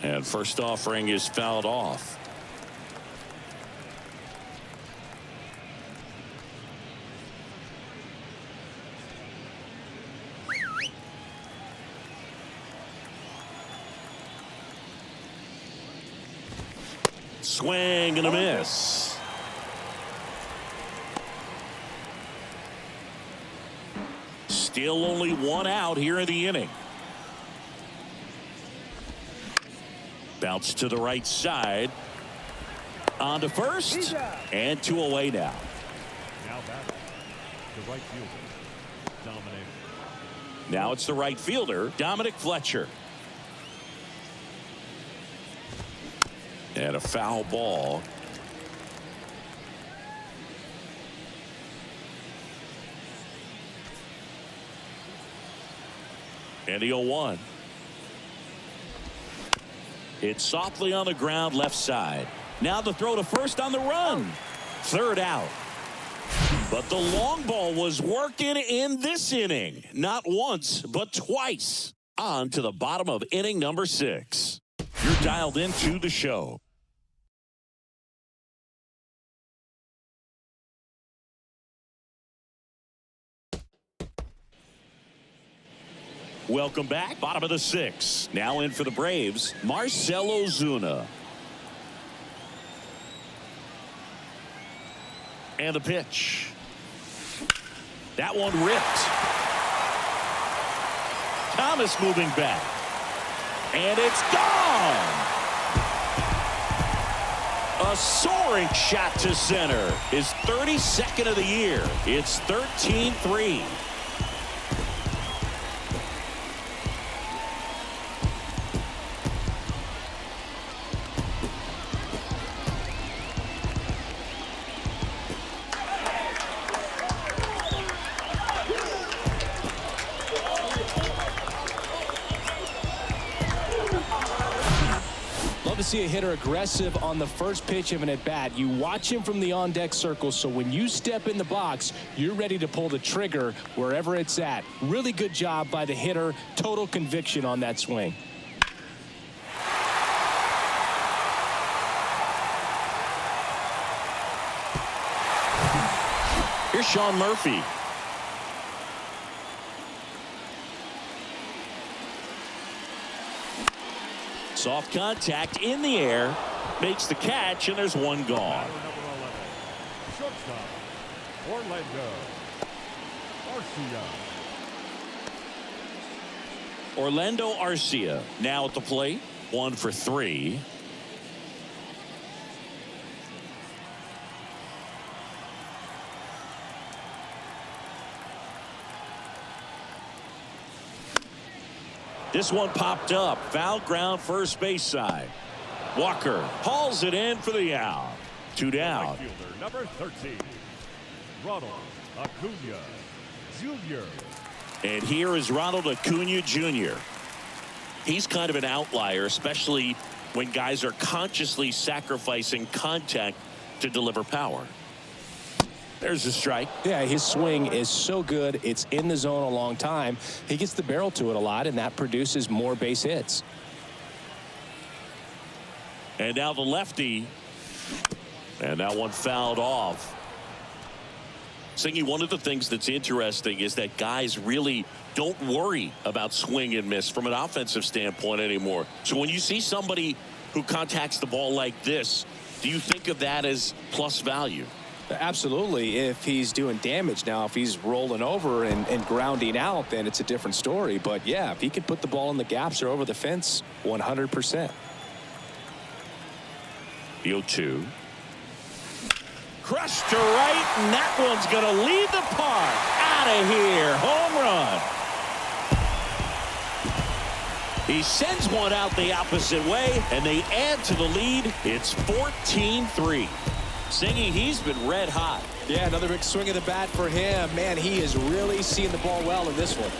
And first offering is fouled off. Swing and a miss. Still only 1 out here in the inning. Bounce to the right side. On to first. And 2 away now. Now back. The right fielder, Dominic. Now it's the right fielder, Dominic Fletcher. And a foul ball. And the 0-1. It's softly on the ground left side. Now the throw to first on the run. Third out. But the long ball was working in this inning. Not once, but twice. On to the bottom of inning number 6. You're dialed into the show. Welcome back. Bottom of the 6. Now in for the Braves, Marcell Ozuna. And the pitch. That one ripped. Thomas moving back. And it's gone. A soaring shot to center. His 32nd of the year. It's 13-3. To see a hitter aggressive on the first pitch of an at-bat. You watch him from the on-deck circle, so when you step in the box, you're ready to pull the trigger wherever it's at. Really good job by the hitter. Total conviction on that swing. Here's Sean Murphy. Soft contact in the air, makes the catch, and there's one gone. Shortstop, Orlando Arcia. Orlando Arcia now at the plate. 1 for 3. This one popped up. Foul ground, first base side. Walker hauls it in for the out. 2 down. Right fielder, number 13, Ronald Acuna Jr. And here is Ronald Acuna Jr. He's kind of an outlier, especially when guys are consciously sacrificing contact to deliver power. There's a strike. Yeah, his swing is so good. It's in the zone a long time. He gets the barrel to it a lot, and that produces more base hits. And now the lefty. And that one fouled off. Singy, one of the things that's interesting is that guys really don't worry about swing and miss from an offensive standpoint anymore. So when you see somebody who contacts the ball like this, do you think of that as plus value? Absolutely. If he's doing damage now, if he's rolling over and grounding out, then it's a different story. But yeah, if he can put the ball in the gaps or over the fence, 100%. The 0-2. Crushed to right, and that one's going to leave the park. Out of here. Home run. He sends one out the opposite way, and they add to the lead. It's 14-3. Singy, he's been red hot. Yeah, another big swing of the bat for him. Man, he is really seeing the ball well in this one.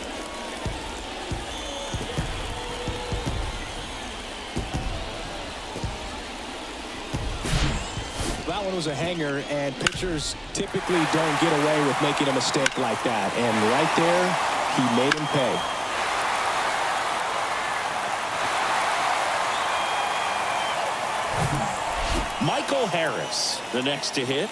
That one was a hanger, and pitchers typically don't get away with making a mistake like that. And right there, he made him pay. Michael Harris, the next to hit.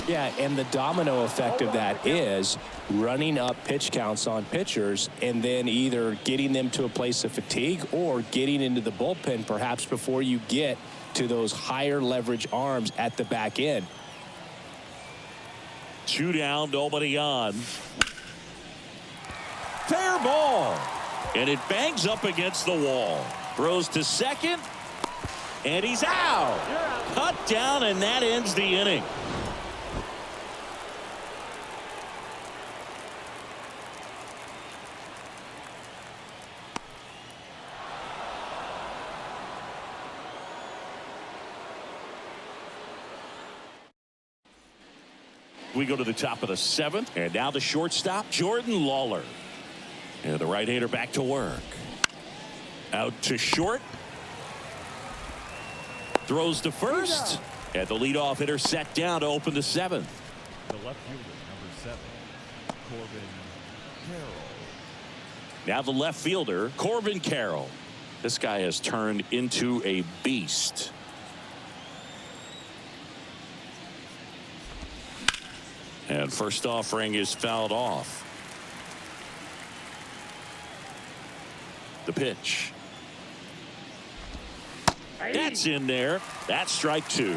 Yeah, and the domino effect of that is running up pitch counts on pitchers and then either getting them to a place of fatigue or getting into the bullpen perhaps before you get to those higher leverage arms at the back end. 2 down, nobody on. Fair ball. And it bangs up against the wall. Throws to second. And he's out. Cut down, and that ends the inning. We go to the top of the 7th. And now the shortstop, Jordan Lawler. And the right-hander back to work. Out to short. Throws to first. And the leadoff hitter set down to open the 7th. The left fielder, number 7, Corbin Carroll. Now the left fielder, Corbin Carroll. This guy has turned into a beast. And first offering is fouled off. The pitch. That's in there. That's strike 2.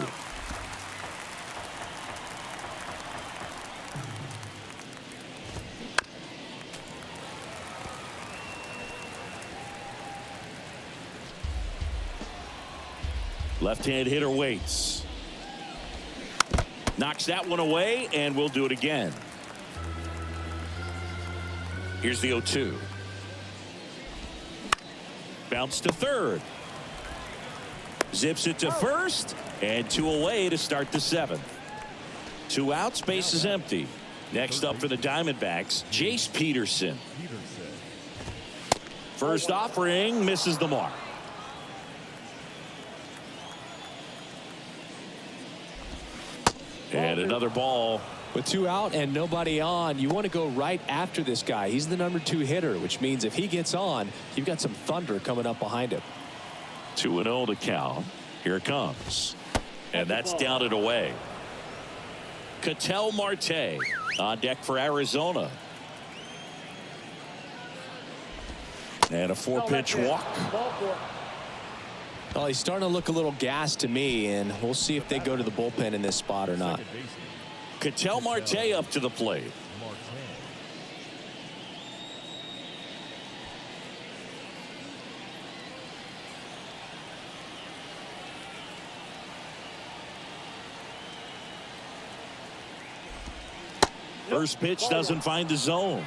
Left-hand hitter waits. Knocks that one away, and we'll do it again. Here's the 0-2. Bounce to third. Zips it to first, and 2 away to start the 7th. 2 outs, base is empty. Next up for the Diamondbacks, Jace Peterson. First offering misses the mark. And another ball. With 2 out and nobody on, you want to go right after this guy. He's the number 2 hitter, which means if he gets on, you've got some thunder coming up behind him. 2-0 to count. Here it comes. And that's down and away. Ketel Marte on deck for Arizona. And a 4-pitch walk. Well, he's starting to look a little gassed to me, and we'll see if they go to the bullpen in this spot or not. Ketel Marte up to the plate. First pitch doesn't find the zone.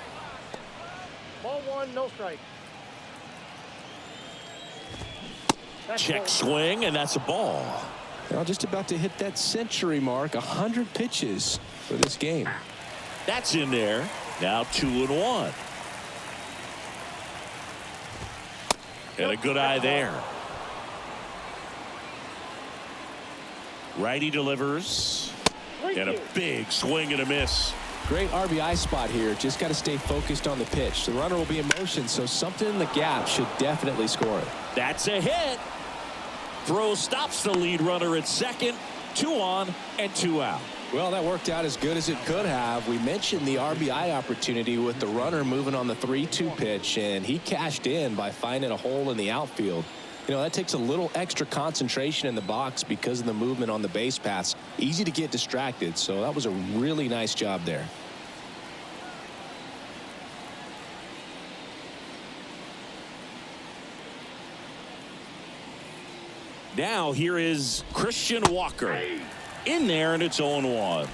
Ball 1, no strike. Check swing, and that's a ball. Well, just about to hit that century mark. 100 pitches for this game. That's in there. Now 2-1. And a good eye there. Righty delivers. And a big swing and a miss. Great RBI spot here. Just got to stay focused on the pitch. The runner will be in motion, so something in the gap should definitely score it. That's a hit. Throw stops the lead runner at second. 2 on and 2 out. Well, that worked out as good as it could have. We mentioned the RBI opportunity with the runner moving on the 3-2 pitch, and he cashed in by finding a hole in the outfield. You know, that takes a little extra concentration in the box because of the movement on the base paths. Easy to get distracted, so that was a really nice job there. Now here is Christian Walker. In there, and it's 0-1.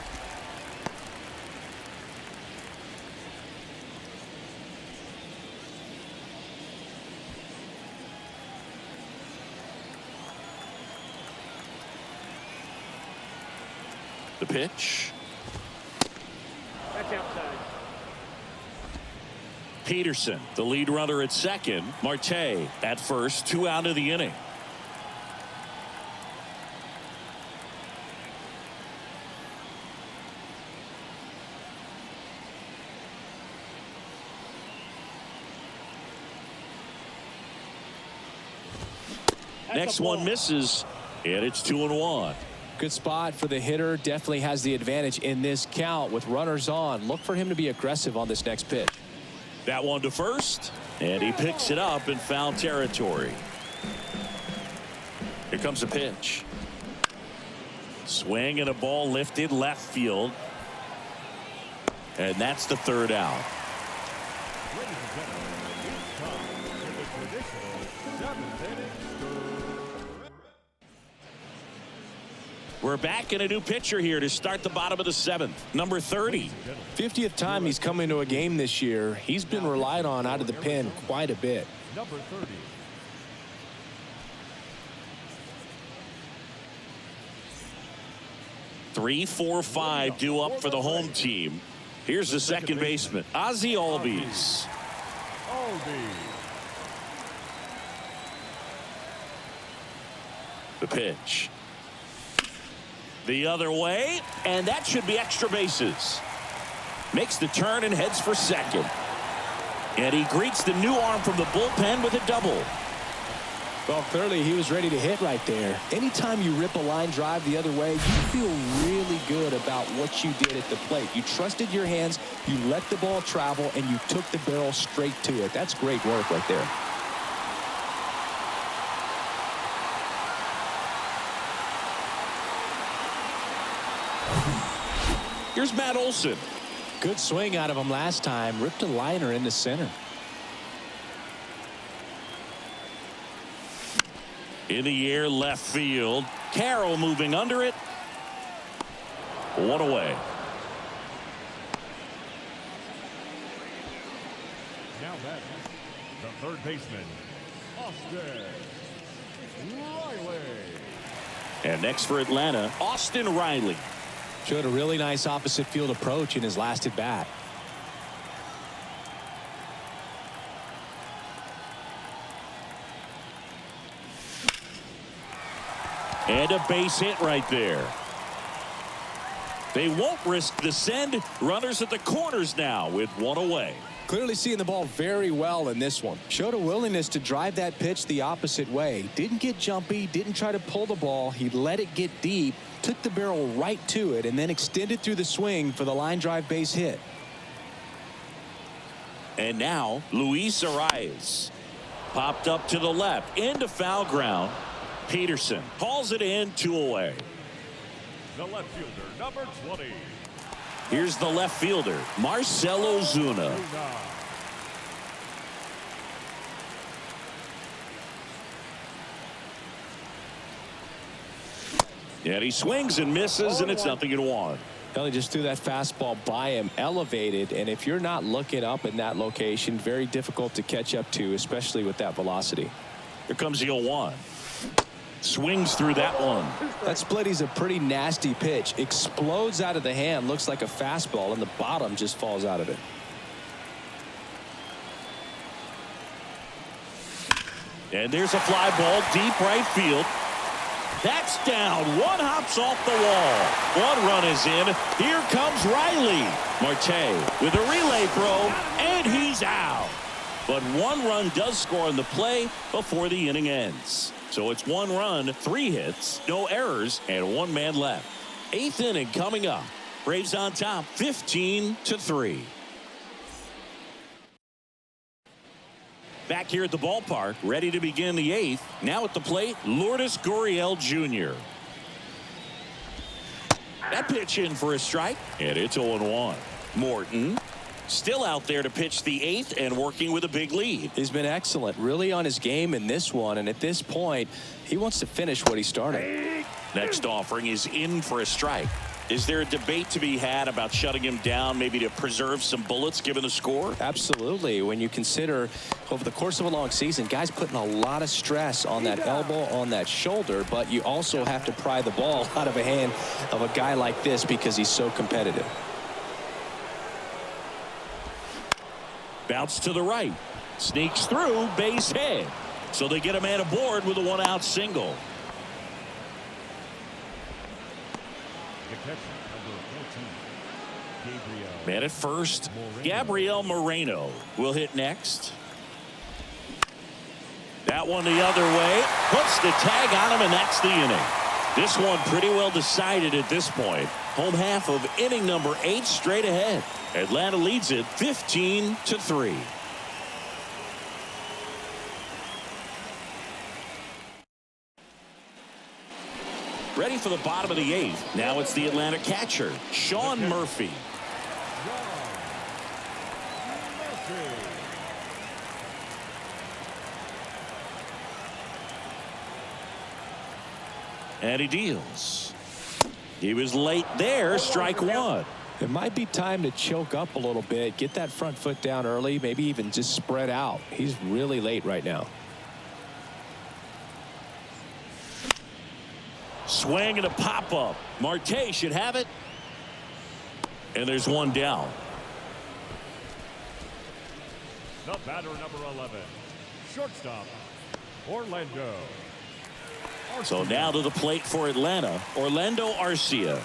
The pitch. That's outside. Peterson, the lead runner at second. Marte at first. 2 out of the inning. Next one misses, and it's 2-1. Good spot for the hitter. Definitely has the advantage in this count with runners on. Look for him to be aggressive on this next pitch. That one to first, and he picks it up in foul territory. Here comes the pitch. Swing and a ball lifted left field. And that's the 3rd out. Ladies and gentlemen, it's time for the traditional 7th inning. We're back in a new pitcher here to start the bottom of the 7th. Number 30. 50th time he's come into a game this year. He's been relied on out of the pen quite a bit. Number 30. 3, 4, 5 due up for the home team. Here's the second baseman, Ozzie Albies. The pitch. The other way, and that should be extra bases. Makes the turn and heads for second. And he greets the new arm from the bullpen with a double. Well, clearly he was ready to hit right there. Anytime you rip a line drive the other way, you feel really good about what you did at the plate. You trusted your hands, you let the ball travel, and you took the barrel straight to it. That's great work right there. Here's Matt Olson. Good swing out of him last time. Ripped a liner into center. In the air, left field. Carroll moving under it. One away. Now that's the third baseman, Austin Riley. And next for Atlanta, Austin Riley. Showed a really nice opposite field approach in his last at bat. And a base hit right there. They won't risk the send. Runners at the corners now with one away. Clearly seeing the ball very well in this one. Showed a willingness to drive that pitch the opposite way. Didn't get jumpy, didn't try to pull the ball. He let it get deep, took the barrel right to it, and then extended through the swing for the line drive base hit. And now Luis Arias popped up to the left into foul ground. Peterson calls it in, 2 away. The left fielder, number 20. Here's the left fielder, Marcell Ozuna. And he swings and misses, and it's 0-1. He just threw that fastball by him, elevated, and if you're not looking up in that location, very difficult to catch up to, especially with that velocity. Here comes the 0-1. Swings through that one. That splitty's a pretty nasty pitch. Explodes out of the hand, looks like a fastball, and the bottom just falls out of it. And there's a fly ball deep right field. That's down. One hops off the wall. One run is in. Here comes Riley. Marte with a relay throw, and he's out. But one run does score on the play before the inning ends. So it's 1 run, 3 hits, no errors, and 1 man left. 8th inning coming up. Braves on top, 15-3. Back here at the ballpark, ready to begin the 8th. Now at the plate, Lourdes Gurriel Jr. That pitch in for a strike, and it's 0-1. Morton still out there to pitch the 8th and working with a big lead. He's been excellent, really on his game in this one, and at this point, he wants to finish what he started. Next offering is in for a strike. Is there a debate to be had about shutting him down, maybe to preserve some bullets given the score? Absolutely. When you consider over the course of a long season, guys putting a lot of stress on that elbow, on that shoulder, but you also have to pry the ball out of a hand of a guy like this because he's so competitive. Bounce to the right. Sneaks through, base hit. So they get a man aboard with a 1-out single. Man at first, Gabriel Moreno will hit next. That one the other way. Puts the tag on him, and that's the inning. This one pretty well decided at this point. Home half of inning number 8 straight ahead. Atlanta leads it 15-3. Ready for the bottom of the 8th. Now it's the Atlanta catcher, Sean Murphy. And he deals. He was late there, strike 1. It might be time to choke up a little bit, get that front foot down early, maybe even just spread out. He's really late right now. Swing and a pop-up. Marte should have it. And there's one down. The batter, number 11, shortstop, Orlando. So now to the plate for Atlanta, Orlando Arcia.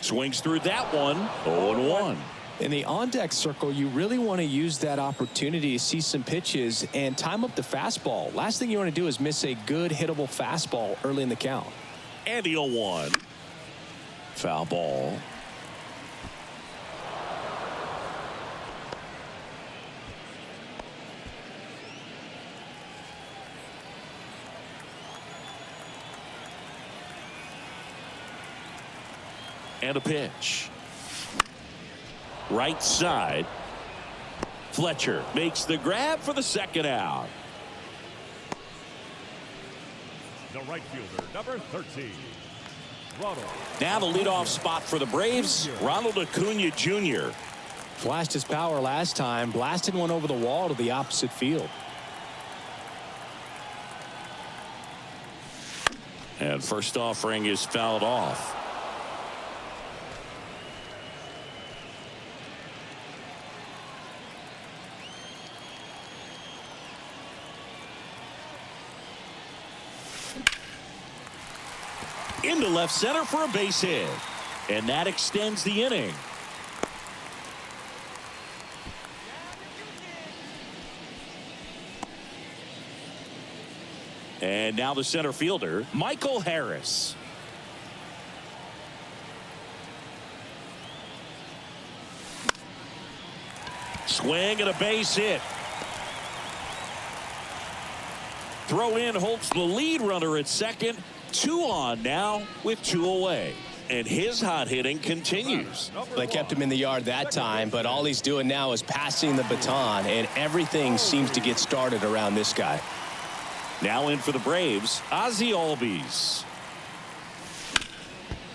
Swings through that one. 0-1. In the on-deck circle, you really want to use that opportunity to see some pitches and time up the fastball. Last thing you want to do is miss a good hittable fastball early in the count. And the 0-1. Foul ball. And a pitch. Right side. Fletcher makes the grab for the second out. The right fielder, number 13, Ronald. Now the leadoff spot for the Braves, Ronald Acuna Jr. Flashed his power last time, blasted one over the wall to the opposite field. And first offering is fouled off. Into left center for a base hit. And that extends the inning. And now the center fielder, Michael Harris. Swing and a base hit. Throw in holds the lead runner at second. 2 on now with 2 away. And his hot hitting continues. They kept him in the yard that time, but all he's doing now is passing the baton, and everything seems to get started around this guy. Now in for the Braves, Ozzie Albies.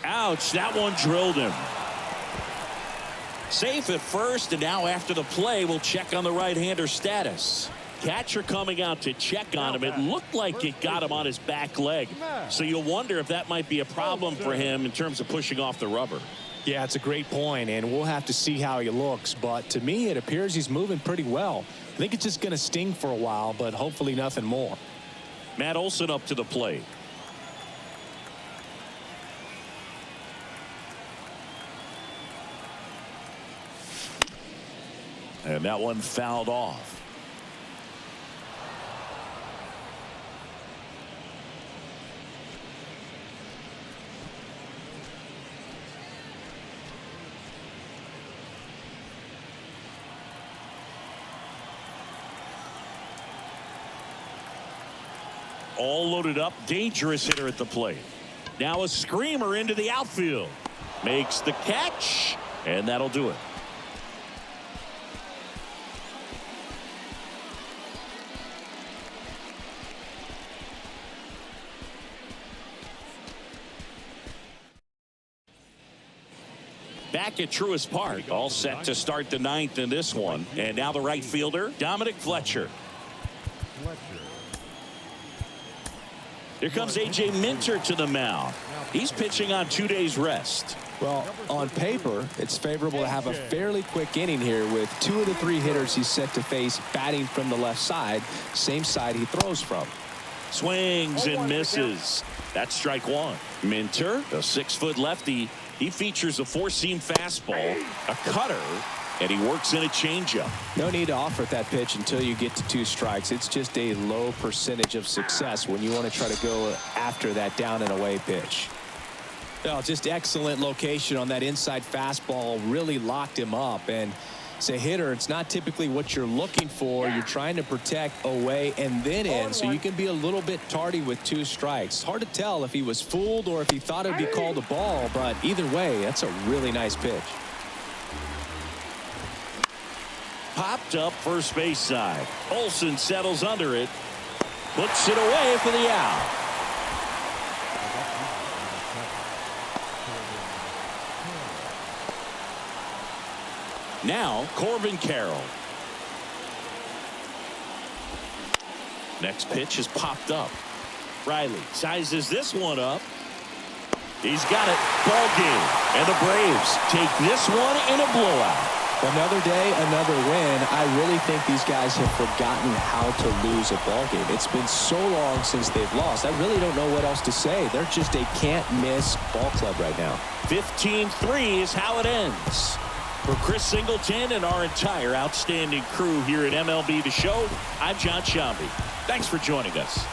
Ouch, that one drilled him. Safe at first, and now after the play, we'll check on the right-hander status. Catcher coming out to check on him. It looked like it got him on his back leg. So you'll wonder if that might be a problem for him in terms of pushing off the rubber. Yeah, it's a great point, and we'll have to see how he looks. But to me, it appears he's moving pretty well. I think it's just going to sting for a while, but hopefully nothing more. Matt Olson up to the plate. And that one fouled off. All loaded up, dangerous hitter at the plate. Now a screamer into the outfield. Makes the catch, and that'll do it. Back at Truist Park, all set to start the 9th in this one. And now the right fielder, Dominic Fletcher. Here comes A.J. Minter to the mound. He's pitching on 2 days rest. Well, on paper, it's favorable to have a fairly quick inning here with 2 of the 3 hitters he's set to face batting from the left side, same side he throws from. Swings and misses. That's strike 1. Minter, a 6-foot lefty. He features a 4-seam fastball, a cutter, and he works in a changeup. No need to offer that pitch until you get to 2 strikes. It's just a low percentage of success when you want to try to go after that down and away pitch. Well, just excellent location on that inside fastball, really locked him up. And as a hitter, it's not typically what you're looking for. You're trying to protect away and then in, so you can be a little bit tardy with 2 strikes. Hard to tell if he was fooled or if he thought it would be called a ball, but either way, that's a really nice pitch. Popped up first base side. Olson settles under it. Puts it away for the out. Now Corbin Carroll. Next pitch is popped up. Riley sizes this one up. He's got it. Ball game. And the Braves take this one in a blowout. Another day, another win. I really think these guys have forgotten how to lose a ball game. It's been so long since they've lost. I really don't know what else to say. They're just a can't-miss ball club right now. 15-3 is how it ends. For Chris Singleton and our entire outstanding crew here at MLB The Show, I'm John Shambi. Thanks for joining us.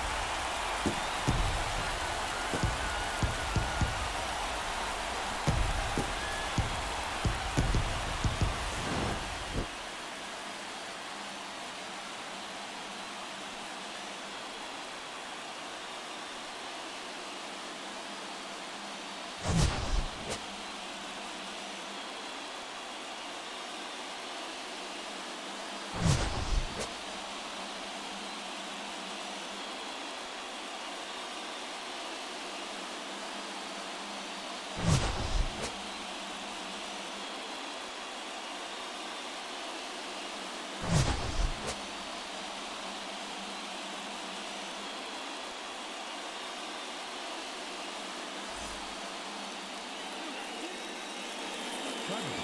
Diamondbacks